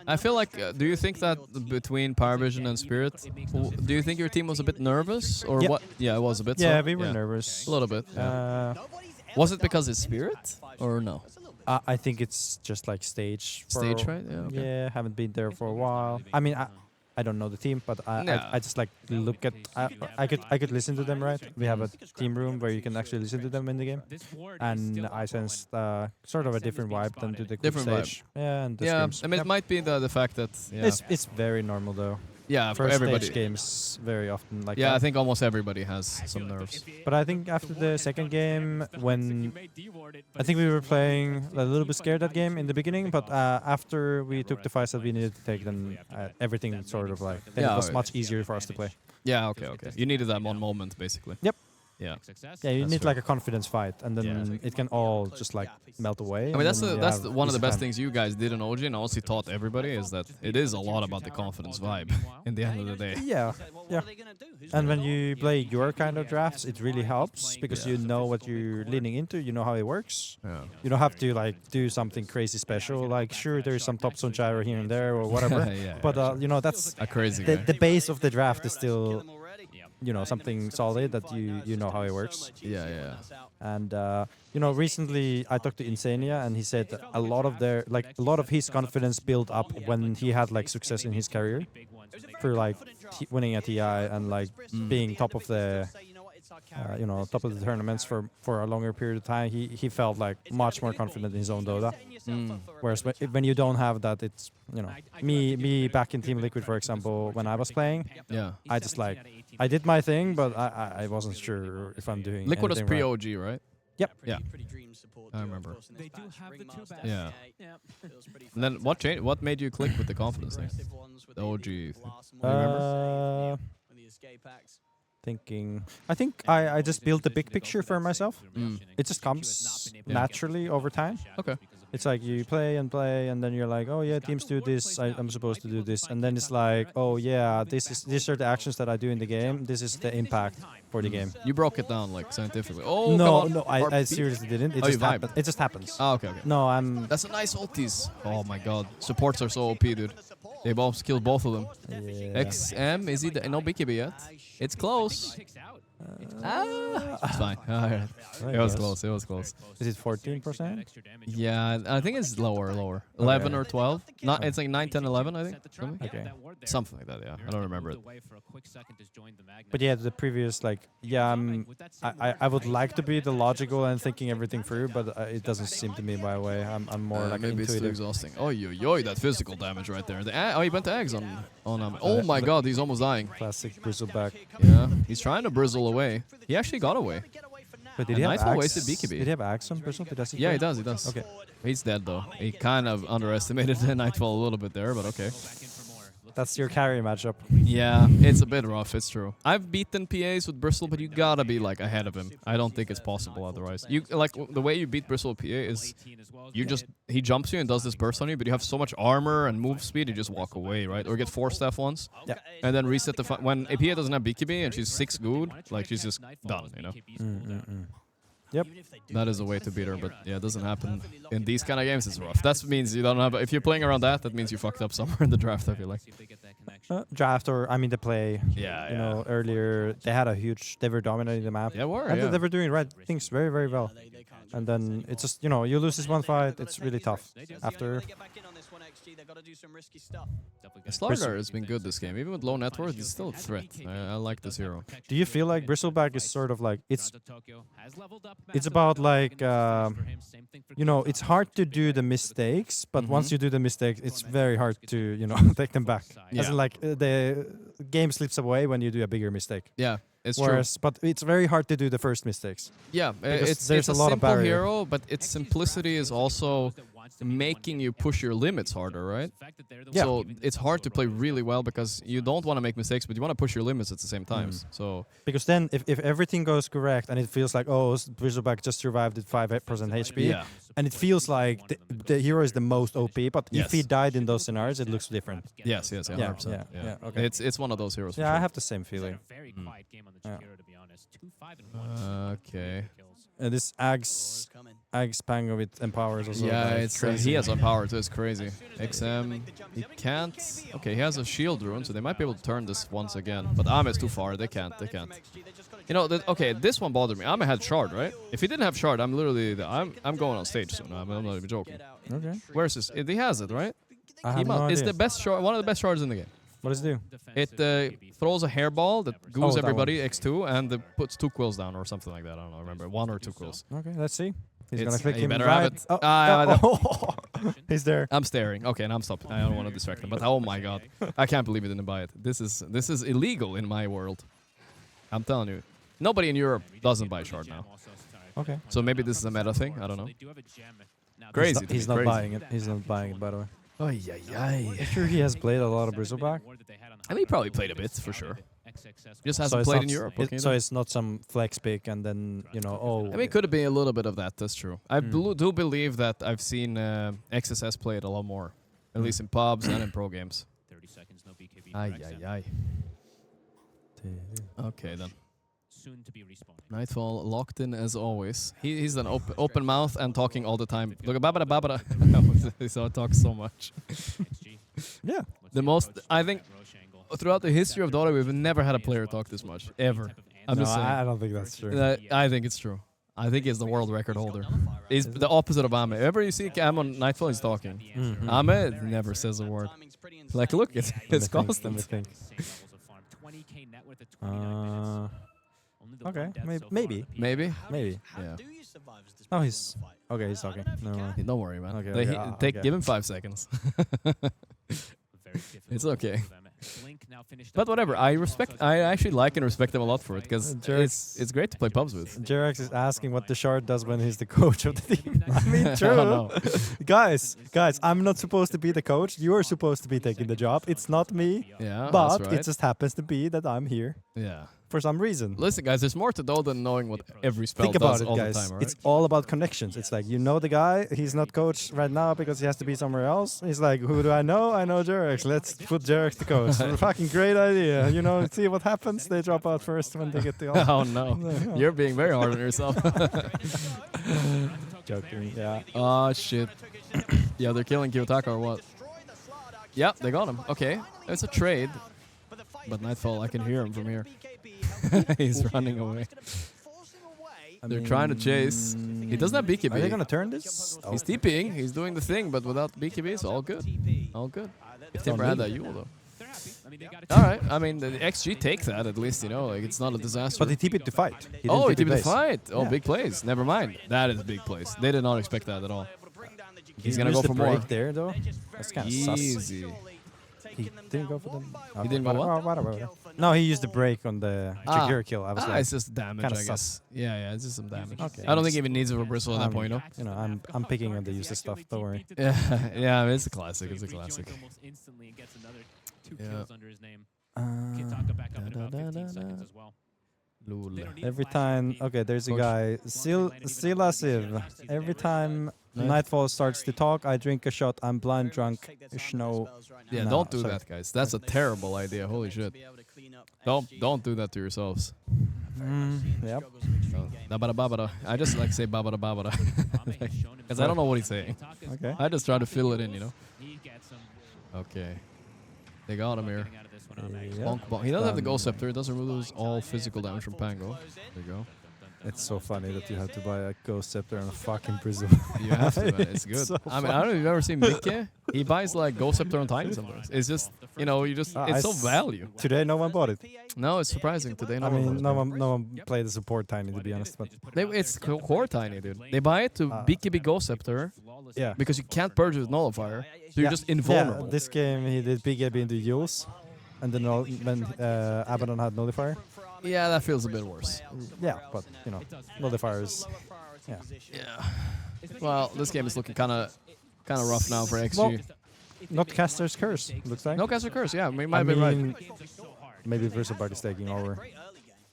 I feel like, do you think that between Power Vision and Spirit, do you think your team was a bit nervous? Or Yeah. what? Yeah, it was a bit. Yeah, so? we were nervous. A little bit. Yeah. Was it because it's Spirit? Or no? I think it's just like stage. Stage, right? Yeah. Okay. Yeah, haven't been there for a while. I mean, I don't know the team, but I just like look at. I could listen to them, right? We have a team room where you can actually listen to them in the game, and I sensed sort of a different vibe than to the group Different vibe. stage. Yeah, and this Yeah, game's- I mean, it might be the fact that, yeah, It's very normal though. yeah, for First everybody. stage games very often like Yeah, that. I think almost everybody has some nerves. But I think after the second game, when I think we were playing a little bit scared that game in the beginning, but after we took the fights that we needed to take, then everything sort of like then Yeah, it was alright. much easier for us to play. Yeah, okay, okay. You needed that one moment, basically. Yep. Yeah. Yeah, you That's need fair. like a confidence fight, and then it can all just like melt away. I mean, that's one of the best things. things you guys did in OG, and also taught everybody, is that it is a lot about the confidence vibe in the end of the day. Yeah, yeah. And when you play your kind of drafts, it really helps because you know what you're leaning into, you know how it works. Yeah. You don't have to like do something crazy special. Like sure, there's some top zone gyro here and there or whatever, Yeah, but you know that's a crazy the, guy. the base of the draft is still, you know, something solid that you know how it works. Yeah, yeah. And you know, recently I talked to Insania, and he said that a lot of his confidence built up when he had like success in his career, for like winning a TI and like being top of the, you know, top of the tournaments for a longer period of time. He felt like much more confident in his own Dota. Whereas when you don't have that, it's, you know, me back in Team Liquid, for example, when I was playing, Yeah. I just like I did my thing, but I wasn't sure if I'm doing Liquid was anything right. pre-OG, right? Yep. Yeah. I remember. They do have the two best. Yeah. Yeah. And then what changed? What made you click with the confidence thing? The OG. Uh, thinking. I think I just built the big picture for myself. It just comes naturally over time. Okay. It's like you play, and then you're like, oh yeah, teams do this. I'm supposed to do this, and then it's like, oh yeah, these are the actions that I do in the game. This is the impact for the game. You broke it down like scientifically. Oh, No, come on. no, I seriously didn't. It Oh, you just vibe. happens. It just happens. Ah, okay, okay. No, I'm. That's a nice ultis. Oh my god. Supports are so OP, dude. They both killed both of them. Yeah. XM, is he no BKB yet? It's close. It's fine. Alright. It was close. It was close. Is it 14%? Yeah, I think it's lower. 11 or 12. Not. It's like 9, 10, 11, I think. Something, Okay. something like that, yeah. I don't remember it. But yeah, the previous like I would like to be the logical and thinking everything through, but it doesn't seem to me my way. I'm more like Maybe it's too intuitive. exhausting. Oh, yo, that physical damage right there. Oh, he went to eggs on oh my god, he's almost dying. Classic bristleback. Yeah, he's trying to bristle away. He actually got away. But did And he have Nightfall axe? wasted BKB. Did he have axe on bristle? Did I see? Yeah, he that? does. He does. Okay. He's dead though. He kind of underestimated the Nightfall a little bit there, but okay. That's your carry matchup. Yeah, it's a bit rough. It's true. I've beaten PAs with Bristle, but you gotta be like ahead of him. I don't think it's possible otherwise. You like the way you beat Bristle with PA is he jumps you and does this burst on you, but you have so much armor and move speed, you just walk away, right? Or get force staff once, Yeah. and then reset when PA doesn't have BKB and she's 6 good, like she's just done, you know. Yep. That is a way to beat her, but yeah, it doesn't happen in these kind of games. It's rough. That means you don't have. If you're playing around that means you fucked up somewhere in the draft. I feel like. See if they get that connection. Draft or I mean the play. Yeah, You know, earlier they had a huge. They were dominating the map. Yeah, were And yeah. they were doing right things very, very well. And then it's just, you know, you lose this one fight, it's really tough. After, Slargar has been good this game, even with low net worth. He's still a threat. I like this hero. do you feel like Bristleback is sort of like it's about like you know, it's hard to do the mistakes, but once you do the mistakes, it's very hard to, you know, take them back. As in like the game slips away when you do a bigger mistake. Yeah, it's Whereas, but it's very hard to do the first mistakes. true. Yeah, Because it's there's a a lot of simple barrier. hero, but its simplicity is also making you push your limits harder, right? Yeah. So it's hard to play really well because you don't want to make mistakes, but you want to push your limits at the same time. So Because then if everything goes correct and it feels like, oh, Bristleback just survived at 5% HP, yeah, and it feels like the hero is the most OP, but if he Yes. died in those scenarios, it looks different. yes, yeah, 100%. yeah, okay. It's one of those heroes. Yeah, for I sure. have the same feeling. Very quiet game on the Yeah. Chikiro, to be honest. 2-5 and 1. Okay. This Ags Pango with empowers also. Yeah, like, it's crazy. he has some power too. It's crazy. XM, he can't. Okay, he has a shield rune, so they might be able to turn this once again. But Ame is too far. They can't. They can't. You know, okay, this one bothered me. Ame had shard, right? If he didn't have shard, I'm literally I'm going on stage soon. I'm not even joking. Okay. Where's this? He has it, right? I have no It's idea. the best shard, one of the best shards in the game. What does it do? It throws a hairball that goos that everybody X2 and puts 2 quills down or something like that. I don't know. Remember 1 or 2 quills. Okay, let's see. He's It's- gonna click you him better right. have it. Oh, Ah, oh, he's there. I'm staring. Okay, and I'm stopping. I don't want to distract him. But oh my god, I can't believe he didn't buy it. This is illegal in my world. I'm telling you, nobody in Europe doesn't buy shard now. Okay. So maybe this is a meta thing. I don't know. He's Crazy. not, to me, he's not crazy. buying it. He's not buying it, by the way. Oh yeah, yeah. I'm sure he has played a lot of Bristleback. I mean, he probably played a bit for sure. Just So hasn't it's played not in Europe. it- okay, so no? it's not some flex pick and then, you know, oh. I mean, it could have been a little bit of that. That's true. I do believe that I've seen XSS play it a lot more, at least in pubs and in pro games. 30 seconds, no BKB. Ay, for ay, XM. ay. Okay then. Soon to be respawning. Nightfall locked in as always. He's an open mouth and talking all the time. Look, babada babada. So I talk so much. XG. Yeah. Let's The see most, approach I that think, Roche angle. throughout the history of Dota, we've never had a player talk this much ever. I'm No, just saying. I don't think that's true. I think it's true. I think he's the world record holder. He's the opposite of Ame. Ever you see Cam on Nightfall, he's talking. Ame never says a word. Like, look, it's Let me constant. think. Same levels of farm. 20k net worth at 29%. Only the Okay, one death so far maybe. on the Maybe. Maybe. Yeah. No, he's okay. He's talking. No, Don't worry, man. Okay, They- okay, take, okay. give him 5 seconds. Very difficult It's okay. for them. Blink now finished But up whatever, I actually like and respect him a lot for it because Jerax- it's great to play pubs with. Jerax is asking what the shard does when he's the coach of the team. I mean, I true. don't know. guys, I'm not supposed to be the coach. You are supposed to be taking the job. It's not me. Yeah, But that's right. it just happens to be that I'm here Yeah. for some reason. Listen, guys, there's more to Dota than knowing what every spell Think about does it, all guys. the time, alright? It's all about connections. It's like, you know the guy, he's not coach right now because he has to be somewhere else. He's like, who do I know? I know Jerax. Let's put Jerax to coach. Fucking great idea. You know, see what happens? They drop out first when they get the offer. Oh no, you're being very hard on yourself. Joking, yeah. Oh shit. Yeah, they're killing Kiyotaka or what? Yeah, they got him. Okay, it's a trade. But Nightfall, I can hear him from here. He's running away. They're trying to chase. He doesn't have BKB. Are they gonna turn this? Oh. He's TPing. He's doing the thing, but without BKB, it's all good. All good. If Timber had that Yule, though. They're happy. I mean, they got All right. I mean, the XG take that at least, you know. Like, it's not a disaster. But he TP'd to fight. He Oh, he didn't TP'd the base. fight. Oh, Yeah. big plays. Never mind. That is big plays. They did not expect that at all. He's gonna used go the for more. break there, though. That's kind of sus. Easy. He didn't go for them. He didn't go what? Whatever. No, he used the break on the Jakir kill. I was like, it's just damage, kinda I guess. Yeah, it's just some damage. Okay. I don't think he even needs it for Bristle at that point, you know? I'm picking on the useless stuff. Don't worry. Yeah, yeah, I mean, it's a classic. It's a classic. almost instantly and gets another 2 Yeah. kills under his name. Kitaka back up in about 15 seconds as well. Lul. They don't need Every flash time, RP. okay, there's a Coach. guy, Silasiv. Every time Nightfall starts to talk, I drink a shot. I'm blind drunk. Snow. Yeah, No, don't do sorry. that, guys. That's a terrible idea. Holy shit. Don't do that to yourselves. Yep. Dabada babada. I just like say babada babada. Because I don't know what he's saying. Okay. I just try to fill it in, you know? He gets him. Okay. They got him here. Getting out of this one, Ame. Yeah. Bonk, bonk. He doesn't have the Ghost Scepter. It doesn't lose all physical damage from Pango. There you go. It's so funny that you have to buy a Ghost Scepter and a fucking Prism. You have to, man. It's good. So I mean, I don't know if you've ever seen Mikke. He buys like Ghost Scepter on Tiny sometimes. It's just, you know, you just, it's so value. Today no one bought it. No, it's surprising. Today, I mean, no one played the support Tiny, to be honest. But It's core Tiny, dude. They buy it to BKB Ghost Scepter yeah. because you can't purge with Nullifier. So you're just invulnerable. Yeah, this game he did BKB into Jules, and then when Abaddon had Nullifier. Yeah, that feels a bit worse. Yeah, but you know, Nullifier is. Yeah. Yeah. Well, this game is looking kind of rough now for XG. Well, not Caster's Curse, looks like. No Caster Curse, yeah. We might I be right. mean, maybe Versabark is taking over.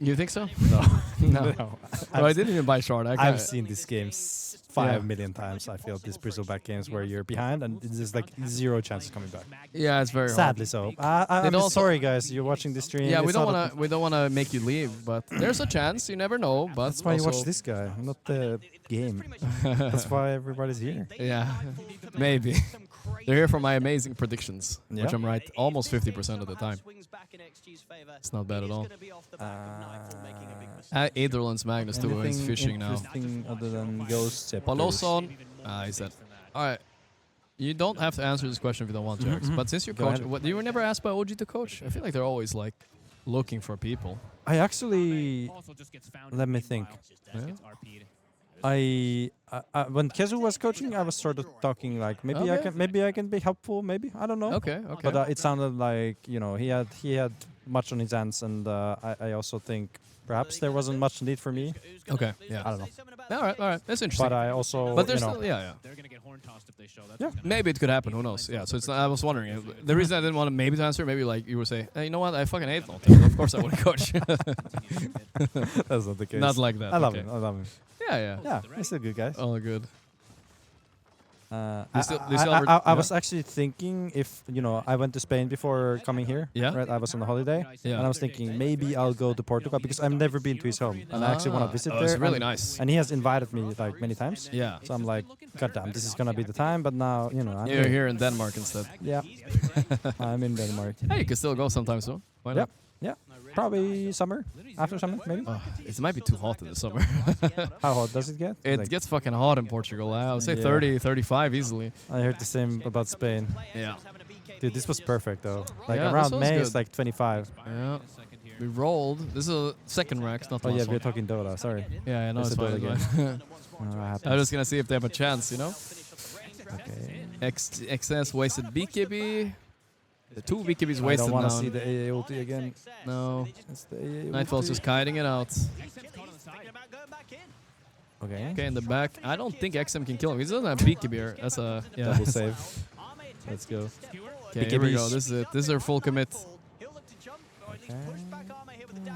You think so? No. No. Oh, I didn't even buy Shard. I've seen these games 5 million times. I feel these Bristleback games where you're behind and there's like 0 chance of coming back. Yeah, it's very Sadly so. I'm also- sorry, guys. You're watching this stream. hard. Yeah, It's not we don't wanna make you leave, but there's a chance. You never know. But That's why you watch also- this guy, not the game. That's why everybody's here. Yeah, maybe. They're here for my amazing predictions, Yeah. which I'm right almost 50% of the time. It's not bad at all. Aetherland's Magnus too is fishing now. Anything other than Ghost Scepters? Poloson, he said. All right. You don't have to answer this question if you don't want to, Jerax, but since you're Go coach, ahead. you were never asked by OG to coach? I feel like they're always like looking for people. I actually, Also just gets found let in me the think. meanwhile, just Yeah. gets RP'd. When Kezu was coaching, I was sort of talking like maybe I can be helpful, maybe I don't know. Okay, okay. But it sounded like he had much on his hands, and I also think perhaps there wasn't much need for me. Okay, yeah. I don't know. All right. That's interesting. But I also, But there's still, yeah. They're gonna get horn tossed if they show that. Yeah. Maybe it could happen. Who knows? Yeah. So it's. I was wondering. The reason I didn't want to maybe to answer, maybe like you would say, hey, you know what? I fucking hate Nolteon. Of course I would coach. That's not the case. Not like that. I love okay. him. I love him. Yeah. Yeah, he's still good, guys. All good. I yeah. was actually thinking if I went to Spain before coming here. Yeah. Right, I was on a holiday, Yeah. and I was thinking maybe I'll go to Portugal because I've never been to his home, and I actually want to visit there. It's really and, nice. And he has invited me like many times. Yeah. So I'm like, God damn, this is gonna be the time. But now, I'm You're here in Denmark instead. Yeah, I'm in Denmark. Hey, you can still go sometime soon. Why not? Yeah, probably summer, after summer, maybe. It might be too hot in the summer. How hot does it get? It Like, gets fucking hot in Portugal. I would say Yeah. 30, 35 easily. I heard the same about Spain. Yeah. Dude, this was perfect though. Like Yeah, this around was May, good. it's like 25. Yeah. We rolled. This is a second Rex, not the Oh yeah, last we're one. talking Dota. Sorry. Yeah, I know It's it's a fine. Dota It's fine. I was just gonna see if they have a chance, Okay. XS wasted BKB. The 2 BKBs I wasted don't want now. to see the AA ulti again. No. It's the AA Nightfall's ulti. just kiting it out. Okay. Okay, in the back. I don't think XM can kill him. He doesn't have BKB here. That's a Double save. Let's go. Okay, here we go. BKBs. This is it. This is their full commit.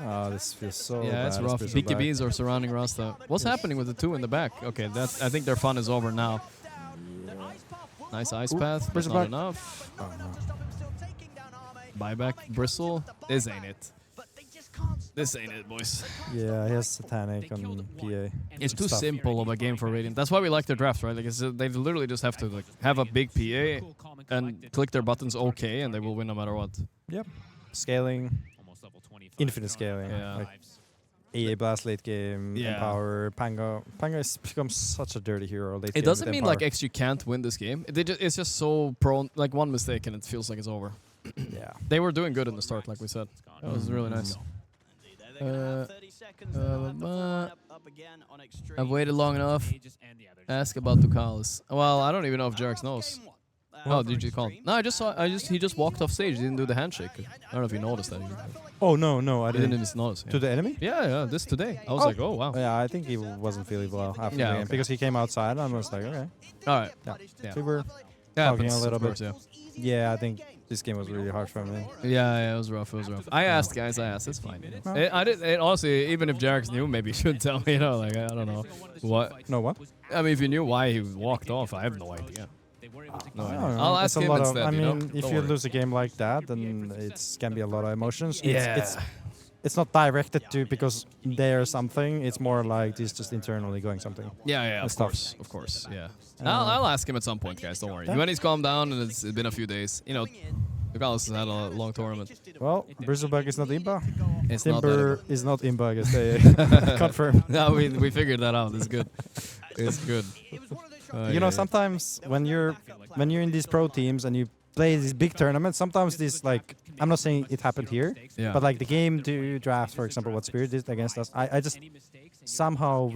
Oh, this feels so Yeah, bad. it's rough. Bristleback. BKBs are surrounding Rasta. What's happening with the 2 in the back? Okay, I think their fun is over now. Nice ice path, but not Bristleback. enough. Oh, no. Buyback, Bristle. This ain't it. This ain't it, boys. Yeah, he has Satanic on PA. It's too Stuff. simple of a game for Radiant. That's why we like their drafts, right? Like they literally just have to like have a big PA and click their buttons okay, and they will win no matter what. Yep. Scaling, Almost level 25. infinite scaling. Yeah. Like AA Blast late game, Yeah. Empower, Pango. Pango has become such a dirty hero late game. It doesn't with mean Empower. like XG can't win this game. It's just so prone. Like one mistake and it feels like it's over. Yeah. They were doing good in the start, like we said. That was really nice. I've waited long enough. Aegis and the others. Ask about Ducalis. Well, I don't even know if Jerax knows. Oh, did you call? No, I just saw. He just walked off stage. He didn't do the handshake. I don't know if you noticed that. Oh no, I I didn't. didn't even notice. To the enemy? Yeah. This today. I was Oh. like, oh wow. Yeah, I think he wasn't feeling well after Yeah, the game okay. because he came outside and I was like, okay. All right. Yeah. Yeah. We were Yeah, talking happens, a little of course, bit. Yeah, I think this game was really hard for me. Yeah, it was rough. It was rough. I asked, guys. It's fine. I did. And honestly, even if Jerax knew, maybe he should tell me. Like I don't know what. No, what? I mean, if you knew why he walked off, I have no idea. No I idea. don't know. I'll It's ask a him lot of- instead. I mean, Don't if you worry. lose a game like that, then it can be a lot of emotions. Yeah. it's not directed to because there's something. It's more like it's just internally going something. Yeah, stuff. of course, yeah. I'll ask him at some point, guys. Don't worry. When he's calmed down and it's been a few days, you know, Regardless has had a long tournament. Well, Bristleback is not Imba. It's not Timber that is not Imba, I guess they confirmed. No, we figured that out. It's good. It's good. You know, sometimes when you're in these pro teams and you play these big tournaments, sometimes this, like, I'm not saying it happened here, Yeah. but like the game to draft, for example, what Spirit did against us, I just somehow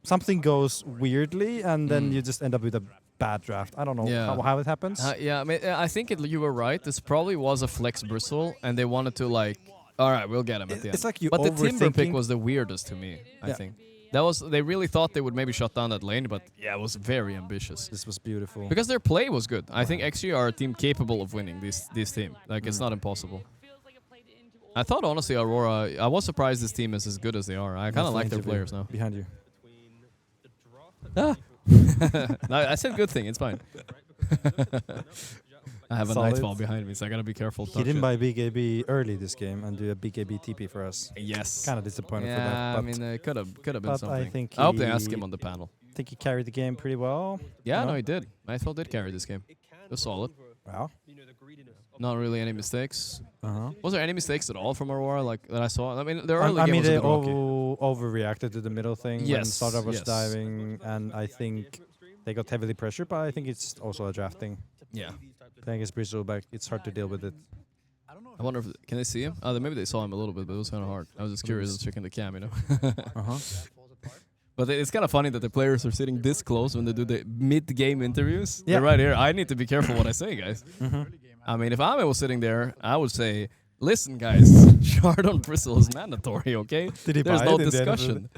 something goes weirdly and then you just end up with a bad draft. I don't know Yeah. how it happens. Yeah, I mean, I think you were right. This probably was a flex bristle, and they wanted to like, all right, we'll get him at the end. It's like you but the Timber pick overthinking- was the weirdest to me. I Yeah. think they really thought they would maybe shut down that lane, but yeah, it was very ambitious. This was beautiful. Because their play was good. I think XG are a team capable of winning this team. Like, it's not impossible. I thought, honestly, Aurora, I was surprised this team is as good as they are. I kind of like their players now. Behind you. Ah. No, I said good thing. It's fine. I have a Solid. Nightfall behind me, so I gotta be careful. He didn't buy BKB early this game and do a BKB TP for us. Yes. Kind of disappointed for Yeah, that. I But mean, it could have been but I something. think I hope they he- ask him on the panel. I think he carried the game pretty well. Yeah, No? no, he did. Nightfall did carry this game. It was solid. Wow. Not really any mistakes. Uh-huh. Was there any mistakes at all from Aurora, like that I saw? I mean, the early I game mean, was a they bit rocky. overreacted to the middle thing when Yes, Sada was yes. diving, and I think they got heavily pressured, but I think it's also a drafting. Yeah. Playing against Bristleback, it's hard to deal with it. I wonder if can they see him? Maybe they saw him a little bit, but it was kind of hard. I was just curious, checking the cam, you know. Uh-huh. But it's kind of funny that the players are sitting this close when they do the mid-game interviews. Yeah. They're right here. I need to be careful what I say, guys. Mm-hmm. I mean, if Ame was sitting there, I would say, listen, guys, shard on Bristle is mandatory, okay? Did he There's buy no it in the end of discussion.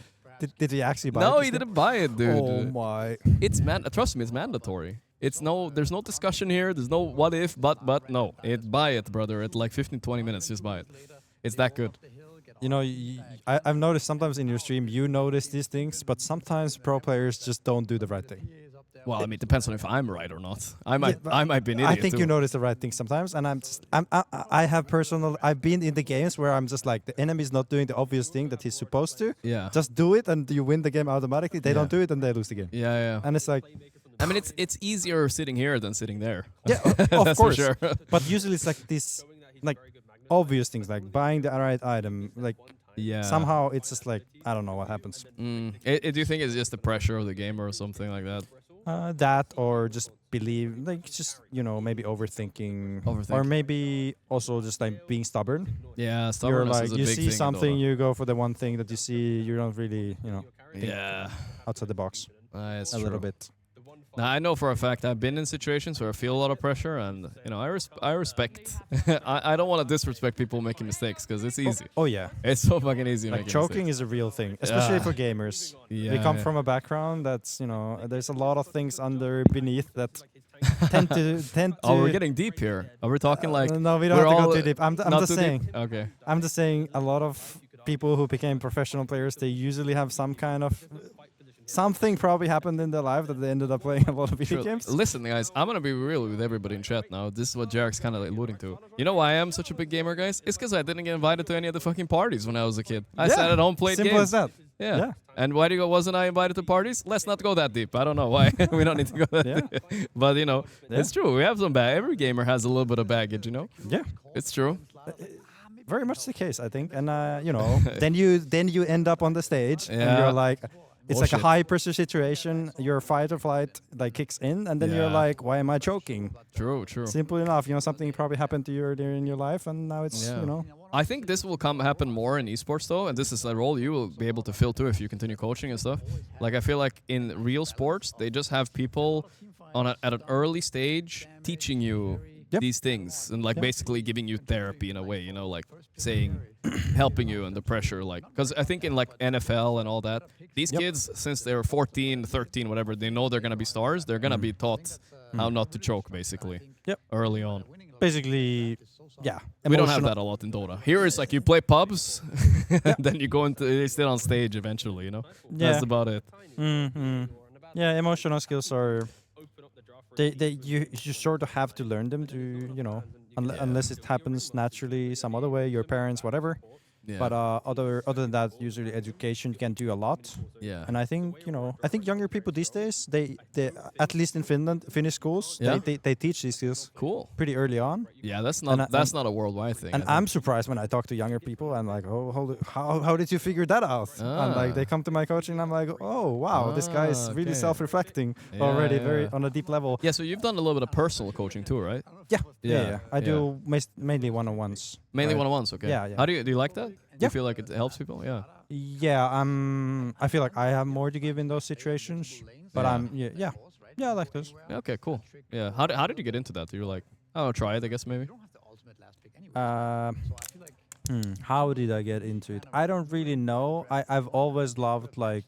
Did he actually buy it? No, this he game? didn't buy it, dude. Oh my. It's trust me, it's mandatory. There's no discussion here. There's no what if, but no. Buy it, brother. At like 15, 20 minutes, just buy it. It's that good. You know, I've noticed sometimes in your stream you notice these things, but sometimes pro players just don't do the right thing. Well, I mean, it depends on if I'm right or not. I might be an idiot. I think too. you notice the right thing sometimes, and I've been in the games where I'm just like the enemy's not doing the obvious thing that he's supposed to. Yeah. Just do it, and you win the game automatically. They don't do it, and they lose the game. Yeah. And it's like, I mean, it's easier sitting here than sitting there. yeah, of That's for course. sure. But usually it's like this, like obvious things, like buying the right item. Like Yeah. somehow it's just like I don't know what happens. Do you think it's just the pressure of the game or something like that? That or just believe, like just maybe overthinking, or maybe also just like being stubborn. Yeah, You're stubbornness like is a you big see thing in something, Dota. you go for the one thing that you see. You don't really, think Yeah, outside the box it's a true. little bit. Now, I know for a fact I've been in situations where I feel a lot of pressure, and I respect. I don't want to disrespect people making mistakes because it's easy. Oh yeah, It's so fucking easy. like making choking mistakes. is a real thing, especially Yeah. for gamers. Yeah, We come yeah. from a background that's there's a lot of things beneath that tend to. Oh, we're getting deep here. Are we talking like? No, we don't we're have to all, go too deep. I'm not just too saying. Deep? Okay. I'm just saying a lot of people who became professional players, they usually have some kind of something probably happened in their life that they ended up playing a lot of video Sure. games. Listen, guys, I'm gonna be real with everybody in chat now. This is what Jerax kind of alluding to. You know why I am such a big gamer, guys? It's because I didn't get invited to any of the fucking parties when I was a kid. I sat at home, played Simple games. as that. Yeah. Yeah. And why wasn't I invited to parties? Let's not go that deep. I don't know why. We don't need to go that Yeah. deep. But Yeah. it's true. We have some every gamer has a little bit of baggage, Yeah. It's true. Very much the case, I think. And then you end up on the stage and Yeah. you're like it's like a Bullshit. high pressure situation. Your fight or flight like kicks in, and then you're Yeah. like, "Why am I choking?" True. Simple enough. Something probably happened to you earlier in your life, and now it's Yeah. I think this will happen more in esports though, and this is a role you will be able to fill too if you continue coaching and stuff. Like I feel like in real sports, they just have people at an early stage teaching you Yep. these things and like basically giving you therapy in a way, like saying, helping you under pressure, like because I think in like NFL and all that, these Yep. kids since they're 14, 13, whatever, they know they're gonna be stars. They're gonna be taught how not to choke basically. Yep. Early on. Basically, yeah. We don't have emotional- that a lot in Dota. Here it's like you play pubs, and then you go into you sit on stage eventually. That's Yeah. about it. Yeah, emotional skills are. You sort of have to learn them to unless it happens naturally some other way, your parents, whatever. Yeah. But other than that, usually education can do a lot. yeah. And I think I think younger people these days, they at least in Finland, Finnish schools, Yeah. they teach these skills Cool. pretty early on. Yeah, that's And not that's not a worldwide thing. And I think. I'm surprised when I talk to younger people. I'm like, oh, how did you figure that out? And like they come to my coaching, and I'm like, oh wow, this guy is really okay. self-reflecting Yeah, already, yeah. very on a deep level. Yeah, so you've done a little bit of personal coaching too, right? Yeah. I yeah. do mainly one-on-ones. Mainly right? one-on-ones, okay. Yeah, yeah. How do you like that? Do you Yeah. feel like it helps people? Yeah. Yeah, I feel like I have more to give in those situations, but Yeah. yeah, I like those. Okay, cool. Yeah. How did you get into that? You were like, oh, try it, I guess maybe. How did I get into it? I don't really know. I've always loved like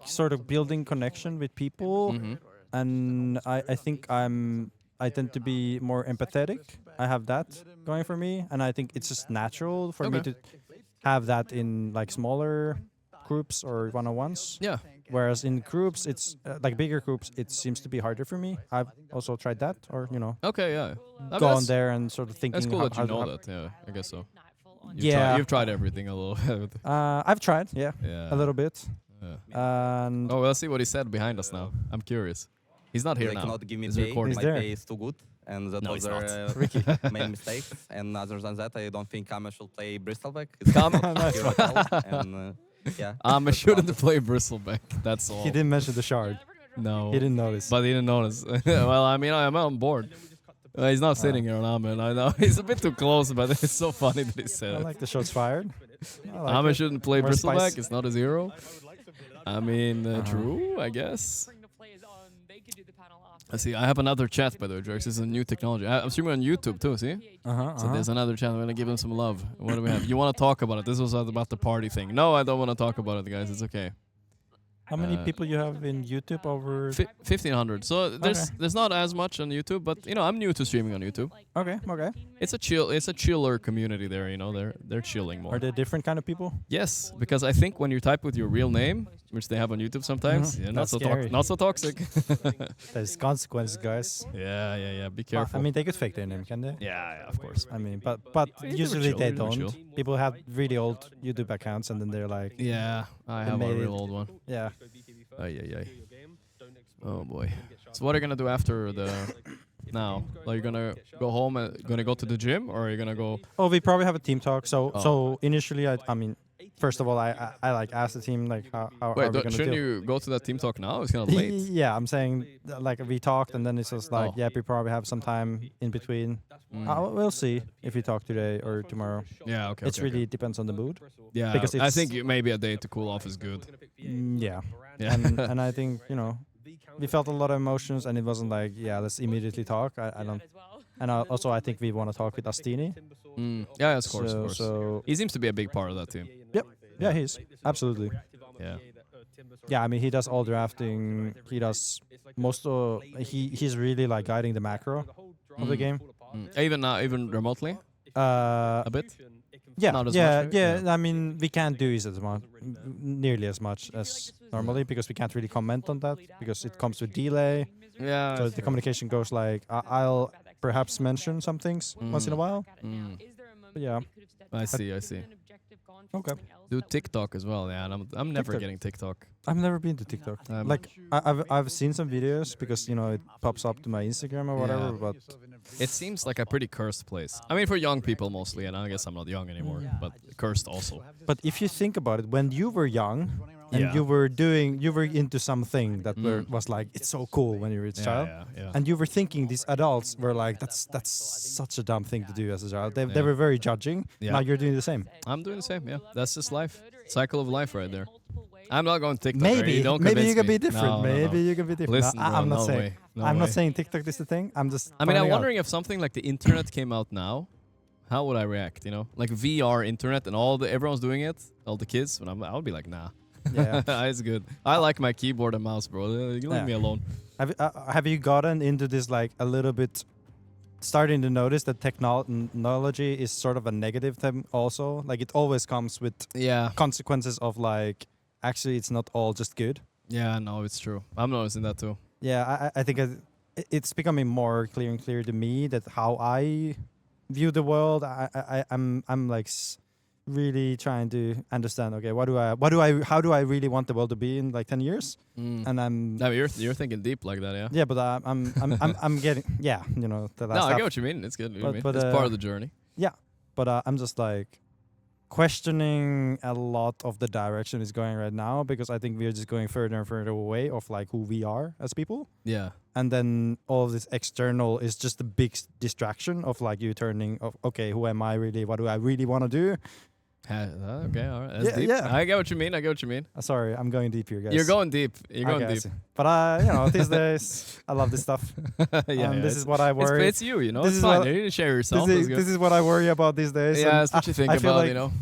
sort of building connection with people, Mm-hmm. and I think I tend to be more empathetic. I have that going for me, and I think it's just natural for me Okay. to have that in like smaller groups or one-on-ones. Yeah. Whereas in groups, it's like bigger groups, it seems to be harder for me. I've also tried that, or Okay, yeah. I mean, go on that's- there and sort of thinking. That's cool how- that you how- know how- that. Yeah, I guess so. Yeah. You've tried everything a little bit. I've tried, yeah, Yeah. a little bit, Yeah. and Oh, let's see what he said behind us now. I'm curious. He's not here They now. cannot give me He's pay. recording. He's My there. pay is too good, and that No, was he's their main mistake. And other than that, I don't think Kama should play Bristolback. It's Kama- not here at all, and yeah. I shouldn't play Bristleback. That's all. he didn't mention the shard. No. He didn't notice. But he didn't notice. Well, I mean, I'm on board. He's not sitting here on Amen. I know he's a bit too close, but it's so funny that he said I it. like the shots fired. I like Amen it. shouldn't play More Bristleback. spice. It's not a zero. I mean, true, I guess. Let's see, I have another chat, by the way, Jerax. This is a new technology. I'm streaming on YouTube, too, see? So there's another chat. I'm going to give them some love. What do we have? You want to talk about it? This was about the party thing. No, I don't want to talk about it, guys. It's okay. How many people you have in YouTube over? 1,500. So there's not as much on YouTube, but I'm new to streaming on YouTube. Okay. It's a chiller community there. They're chilling more. Are they different kind of people? Yes, because I think when you type with your real name, which they have on YouTube sometimes, not That's so scary. not so toxic. There's consequences, guys. yeah. Be Well, careful. I mean, they could fake their name, can they? yeah, of course. I mean, but They were usually chill, they they were don't. chill. People have really old YouTube accounts, and then they're like, Yeah, I have a made real it. old one. yeah. Ay. Oh boy. So what are you gonna do after the? Now, are you gonna go home and gonna go to the gym, or are you gonna go? Oh, we probably have a team talk. So Oh. initially, I mean, first of all, I like asked the team like how are we Wait, gonna shouldn't do? you go to that team talk now? It's kind of late. Yeah, I'm saying like we talked, and then it's just like Oh. yeah, we probably have some time in between. We'll see if we talk today or tomorrow. Yeah, okay. It's really depends on the mood. yeah. because I it's- think maybe a day to cool off is good. Yeah, Yeah. and I think we felt a lot of emotions, and it wasn't like let's immediately talk. I don't, and also I think we want to talk with Astini. Yeah, of course, so, of course. So He seems to be a big part of that team. yeah, he's absolutely. Yeah. Yeah, I mean he does all drafting. He does most of. He's really like guiding the macro of the game. Even remotely, Uh, a bit. yeah, not as yeah, much, yeah. I mean we can't do it as much, nearly as much as normally because we can't really comment on that because it comes with delay. Yeah. So the communication goes like I'll perhaps mention some things once in a while. But yeah. I see. Okay. Do TikTok as well. Yeah, and I'm never TikTok. getting TikTok. I've never been to TikTok. Like I've seen some videos because it pops up to my Instagram or whatever. Yeah. But It seems like a pretty cursed place. I mean, for young people mostly, and I guess I'm not young anymore, but cursed also. but if you think about it, when you were young and Yeah. you were into something that was like it's so cool when you were a child. Yeah. And you were thinking these adults were like, that's such a dumb thing to do as a child. They Yeah. were very judging. Yeah. Now you're doing the same. I'm doing the same. Yeah, that's just life. Cycle of life right there. I'm not going TikTok. right? Maybe Don't maybe you convince can me. be different. No, maybe no. you can be different. Listen, bro, I'm not no saying way. No I'm not way. saying TikTok is the thing. I'm just I mean, I'm finding out. wondering if something like the internet came out now, how would I react? Like VR internet and everyone's doing it, all the kids. But I would be like, nah. Yeah. It's good. I like my keyboard and mouse, bro. You leave Yeah. me alone. Have you gotten into this like a little bit starting to notice that technology is sort of a negative thing also? Like it always comes with Yeah. consequences of like actually it's not all just good. Yeah, no, it's true. I'm noticing that too. Yeah, I think it's becoming more clear and clear to me that how I view the world. I'm like really trying to understand. Okay, how do I really want the world to be in like 10 years? And I'm No, you're thinking deep like that, yeah. yeah, but I'm getting yeah, you know the last No, I half. get what you mean. It's good. But, It's part of the journey. But I'm just like questioning a lot of the direction it's going right now because I think we're just going further and further away of like who we are as people. Yeah. And then all of this external is just a big distraction of like you turning of okay, who am I really? What do I really want to do? Okay, all right. That's Yeah, deep. yeah. I get what you mean. Sorry, I'm going deep here, guys. You're going deep. You're going Okay, I deep. see. But you know, these days I love this stuff. This is what I worry. It's you, you know. this It's is fine. what- You need to share yourself. This is what I worry about these days. yeah, and that's what you think I feel about, like you know.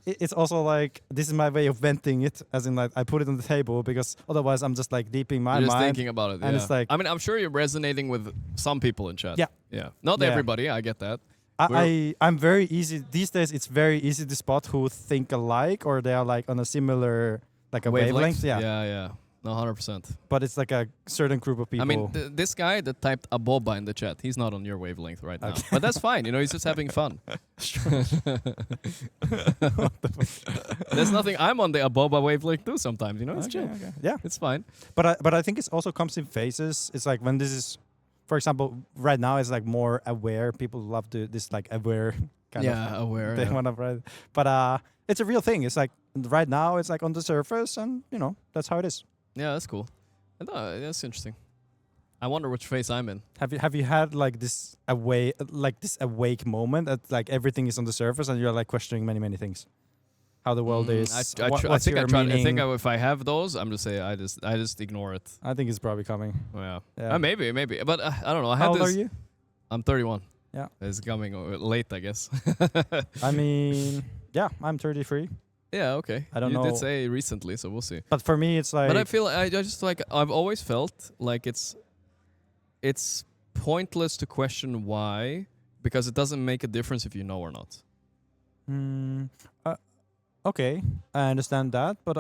It's also like this is my way of venting it, as in like I put it on the table because otherwise I'm just like deep in my You're just mind. thinking about it. and yeah. it's like- I mean, I'm sure you're resonating with some people in chat. Yeah. Yeah. Not Yeah. everybody. I get that. I'm very easy these days. It's very easy to spot who think alike or they are like on a similar like a wavelength. Yeah. Yeah. No, 100%. But it's like a certain group of people. I mean, this guy that typed a boba in the chat, he's not on your wavelength right now. Okay. But that's fine. You know, he's just having fun. There's nothing. I'm on the aboba wavelength too sometimes. You know, it's chill. Okay. Yeah. It's fine. But I think it also comes in phases. It's like when this is, for example, right now it's like more aware. People love to this like aware kind of aware. they Yeah. want to write. But it's a real thing. It's like right now it's like on the surface, and you know that's how it is. Yeah, that's cool. That's interesting. I wonder which phase I'm in. Have you had like this awake moment that like everything is on the surface and you're like questioning many things, how the world is? I what's think I your try. I think meaning? if I have those, I'm just say I just ignore it. I think it's probably coming. Yeah. Yeah. Maybe. But I don't know. I How had old this. are you? I'm 31. Yeah. It's coming late, I guess. I mean, yeah, I'm 33. Yeah. Okay. I don't you know. did say recently, so we'll see. But for me, it's like. But I feel I just like I've always felt like it's pointless to question why because it doesn't make a difference if you know or not. Okay, I understand that, but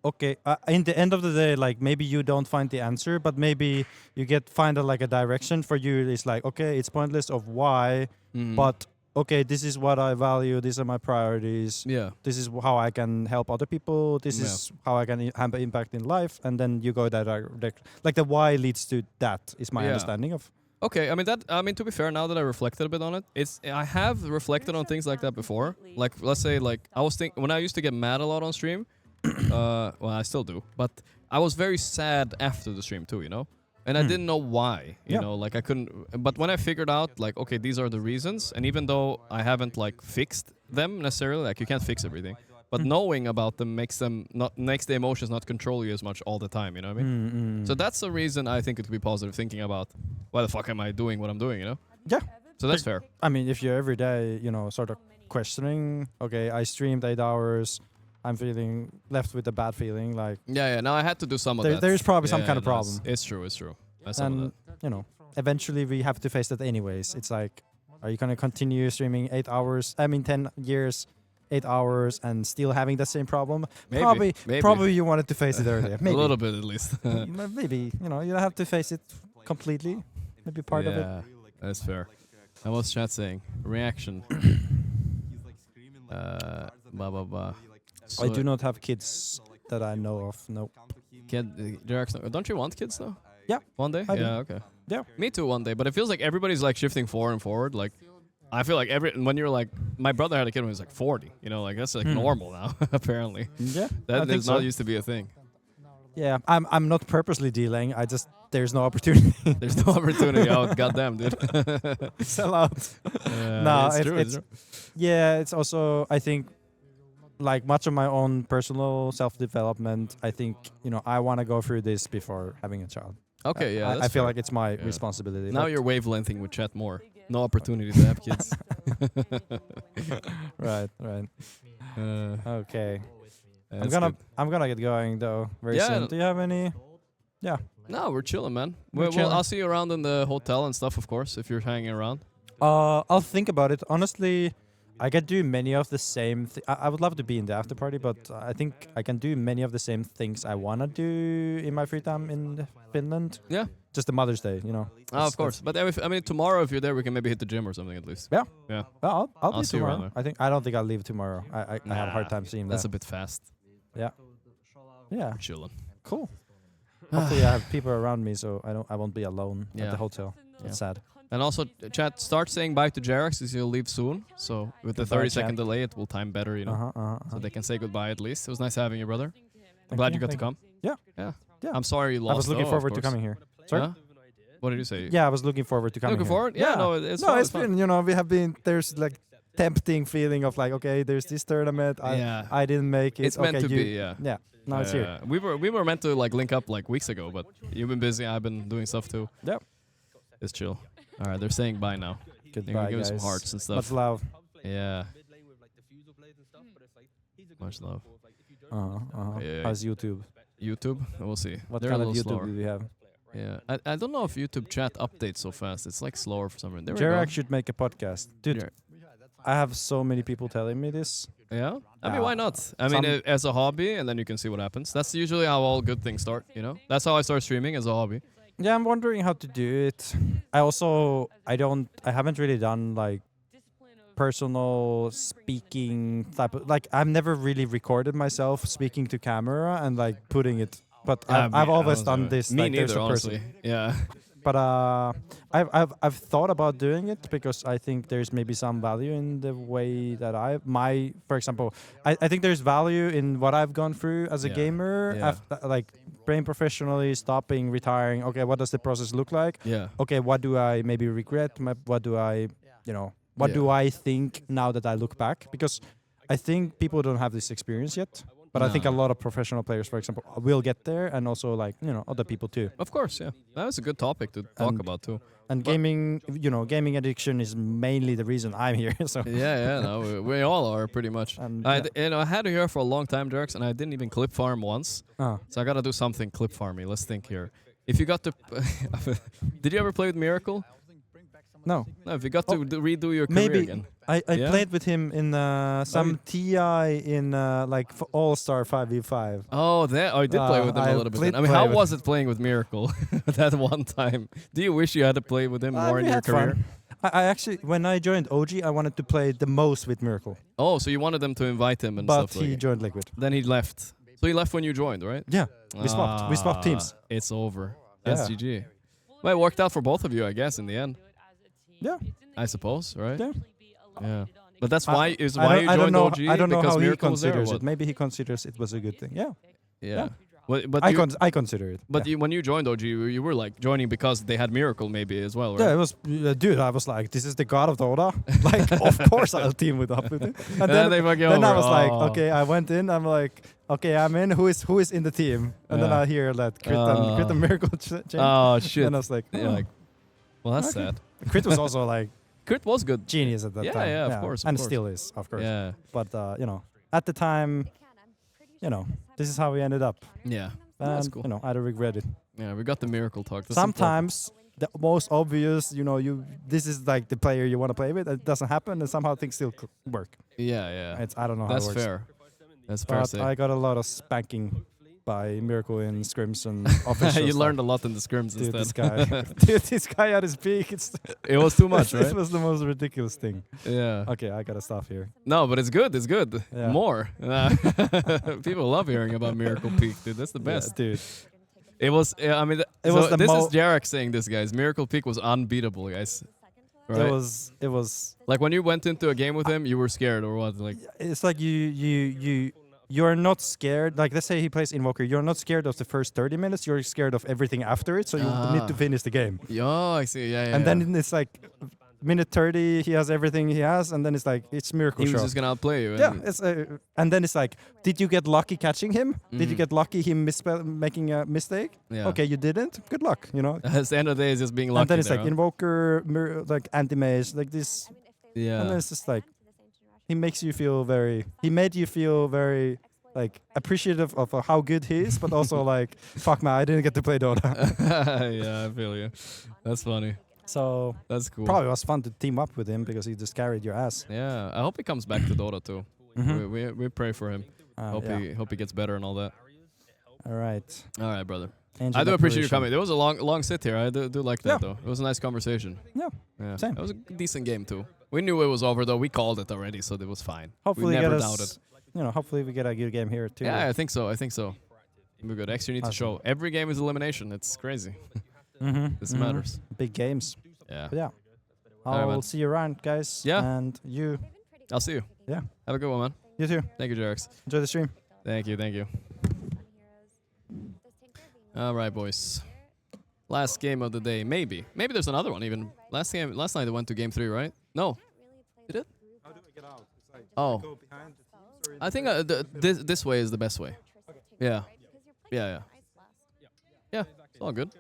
okay. In the end of the day, like maybe you don't find the answer, but maybe you find like a direction for you. It's like okay, it's pointless of why, but okay, this is what I value. These are my priorities. Yeah. This is how I can help other people. This Yeah. is how I can have an impact in life, and then you go that direct. Like the why leads to that is my Yeah. understanding of. Okay, I mean to be fair, now that I reflected a bit on it, I have reflected on things like that before. Like let's say like I was when I used to get mad a lot on stream, well I still do, but I was very sad after the stream too, you know? And I didn't know why, you know, like I couldn't but when I figured out like okay, these are the reasons, and even though I haven't like fixed them necessarily, like you can't fix everything. But knowing about them makes the emotions not control you as much all the time, you know what I mean? So that's the reason I think it could be positive thinking about why the fuck am I doing what I'm doing, you know? Yeah. So that's fair. I mean, if you're every day, you know, sort of questioning, okay, I streamed 8 hours, I'm feeling left with a bad feeling, like, Yeah, now I had to do some of that. there's probably some Yeah, kind of no, problem. It's true. That's some of And, you know, eventually we have to face that anyways. It's like, are you going to continue streaming 8 hours, 10 years, 8 hours, and still having the same problem? Maybe. Probably you wanted to face it earlier. Maybe. A little bit at least. Maybe, you know, you don't have to face it completely. Maybe part of it. Yeah, that's fair. And what's chat saying? Reaction. Blah blah blah. I do not have kids that I know of. No. Jerax, don't you want kids though? Yeah, One day? I do. Yeah, okay. Yeah. Me too one day, but it feels like everybody's like shifting forward and forward. Like I feel like when you're like my brother had a kid when he was like 40, you know, like that's like normal now, apparently. Yeah. That I think did not so. used to be a thing. Yeah, I'm not purposely delaying. There's no opportunity. There's no opportunity. Oh, goddamn, dude. Sell out. No, it's true. it's yeah. It's also I think like much of my own personal self-development. I think I want to go through this before having a child. Okay, yeah. I that's feel fair. like it's my Yeah. responsibility. Now but- you're wavelengthing with chat more. No opportunity to have kids. right. Okay. That's I'm gonna get going though very Yeah, soon. Do you have any? Yeah. No, we're chilling, man. We're Well, chilling. I'll see you around in the hotel and stuff, of course, if you're hanging around. I'll think about it. Honestly, I can do many of the same. I would love to be in the after party, but I think I can do many of the same things I wanna do in my free time in Finland. Yeah. just the Mother's Day, you know. Of course. But I mean, tomorrow, if you're there, we can maybe hit the gym or something at least. Yeah. Yeah. Well, I'll be see you around tomorrow. there. I don't think I'll leave tomorrow. I have a hard time seeing that. That's a bit fast. Yeah. Yeah. Chilling. Cool. Hopefully, I have people around me, so I won't be alone at Yeah. the hotel. That's sad. And also, chat, start saying bye to Jerax, because he'll leave soon. So with the Goodbye, 30-second chat. delay, it will time better, you know. So they can say goodbye at least. It was nice having you, brother. I'm glad you got to come. Yeah. Yeah. Yeah. I'm sorry you lost. I was looking though, forward of to course. coming here. Sorry. Huh? What did you say? Yeah, I was looking forward to coming Looking here. forward? Yeah, no, it's no, fun, it's fun. been, you know, we have been, there's like tempting feeling of like, okay, there's this tournament. Yeah. I didn't make it. It's meant okay, to you, be, yeah. Yeah. Now it's here. We were meant to like link up like weeks ago, but you've been busy. I've been doing stuff too. Yep. It's chill. All right, they're saying bye now. You're gonna Goodbye, give me guys. some hearts and stuff. Much love. Yeah. Much love. Yeah. How's YouTube? YouTube? We'll see. What They're kind a of little YouTube slower. do we have? Yeah. I don't know if YouTube chat updates so fast. It's like slower for some reason. There we Jerax go. should make a podcast. Dude, Jer- I have so many people telling me this. Yeah? I mean, Yeah. why not? I mean, Some- as a hobby, and then you can see what happens. That's usually how all good things start, you know? That's how I start streaming, as a hobby. Yeah, I'm wondering how to do it. I haven't really done like personal speaking type of, like I've never really recorded myself speaking to camera and like putting it, but I've always done this. Me like, there's neither, a person. honestly. Yeah. But I've thought about doing it because I think there's maybe some value in the way that for example, I think there's value in what I've gone through as a Yeah. gamer, Yeah. like playing professionally, stopping, retiring. Okay, what does the process look like? Yeah. Okay, what do I maybe regret? What do I, what Yeah. do I think now that I look back? Because I think people don't have this experience yet. But I think a No. lot of professional players, for example, will get there, and also like other people too. Of course, yeah. That was a good topic to talk And- about too. And But- gaming addiction is mainly the reason I'm here. So Yeah, no, we all are pretty much. And, I had you here for a long time, Jerax, and I didn't even clip farm once. Ah. So I gotta do something clip farmy. Let's think here. If you got to, did you ever play with Miracle? no, No, if you got to redo your career maybe again. I Yeah? played with him in some TI in like All Star 5v5. Oh, I did play with him I a little bit. played- Then. I mean, play how with- was it playing with Miracle that one time? Do you wish you had to play with him more in We your had career? fun. I actually, when I joined OG, I wanted to play the most with Miracle, Oh, so you wanted them to invite him and but stuff he like joined Liquid. Then he left. So he left when you joined, right? Yeah, we swapped. We swapped teams. It's over. Yeah. That's GG. Well, it worked out for both of you, I guess, in the end. Yeah. I suppose, right? Yeah. Yeah. But that's I- why I you don't joined know. OG I don't know because how he Miracle was there, or considers what? it. Maybe he considers it was a good thing. Yeah, Yeah. But I consider it. But yeah. when you joined OG, you were like joining because they had Miracle maybe as well, right? Yeah, it was, dude. I was like, this is the god of Dota. Like, of course I'll team up with him. And And then, they fuck you then I over. was like, Oh. okay, I went in. I'm like, okay, I'm in. Who is in the team? And then Yeah. I hear that Crit and Miracle change. Oh shit. And I was like, Yeah, oh. like, well, that's Okay. sad. Crit was also like Crit was good. genius at that Yeah, time. yeah, of course, of and course. still is, of course. Yeah. But at the time, this is how we ended up. Yeah. And That's cool. I don't regret it. Yeah, we got the Miracle talk. That's Sometimes the most obvious, this is like the player you want to play with. It doesn't happen, and somehow things still work. important. Yeah. I don't know That's how it works. fair. That's fair. to But say. I got a lot of spanking by Miracle in scrims and official you stuff. learned a lot in the scrims Dude, instead. this guy, dude, this guy at his peak. It was too much, This right? was the most ridiculous thing. Yeah. Okay, I gotta stop here. No, but it's good. It's good. Yeah. More. People love hearing about Miracle Peak, dude. That's the best. Yeah, dude. It was. I mean, It was the this is mo- Jerax saying this, guys. Miracle Peak was unbeatable, guys. Right? It was. Like when you went into a game with him, you were scared or what? Like, It's like you're not scared. Like let's say he plays Invoker, you're not scared of the first 30 minutes. You're scared of everything after it. So you need to Ah. finish the game. oh, I see. Yeah, yeah. And yeah. then it's like minute 30, he has everything he has, and then it's like it's Miracle he was Show. just gonna outplay you. Yeah, and- it's and then it's like, did you get lucky catching him? Did you Mhm. get lucky him making a mistake? Yeah. Okay, you didn't. Good luck, At the end of the day, it's just being lucky. And then it's there, like Invoker, like anti-mage, like this, yeah. and then it's just like he made you feel very like appreciative of how good he is, but also like, fuck man, I didn't get to play Dota. yeah, I feel you. That's funny. So That's cool. probably was fun to team up with him because he just carried your ass. Yeah, I hope he comes back to Dota too. Mhm. We pray for him. Hope Yeah. he gets better and all that. All right. All right, brother. I do appreciate you apparition. coming. There was a long sit here. I do like that Yeah. though. It was a nice conversation. Yeah. Yeah. Same. It was a decent game too. We knew it was over though. We called it already, so it was fine. Hopefully, we never get doubted. us, hopefully we get a good game here too. Yeah, I think so. We're good. Extra need to Awesome. show. Every game is elimination. It's crazy. This matters. Big games. Yeah. But yeah, Alright, I'll man. see you around, guys. Yeah. And you, I'll see you. Yeah. Have a good one, man. you too. Thank you, Jerax. Enjoy the stream. Thank you. All right, boys. Last game of the day. Maybe there's another one even. Last night I went to game 3, right? No. Did it? Oh. I think this way is the best way. Yeah. Yeah. It's all good.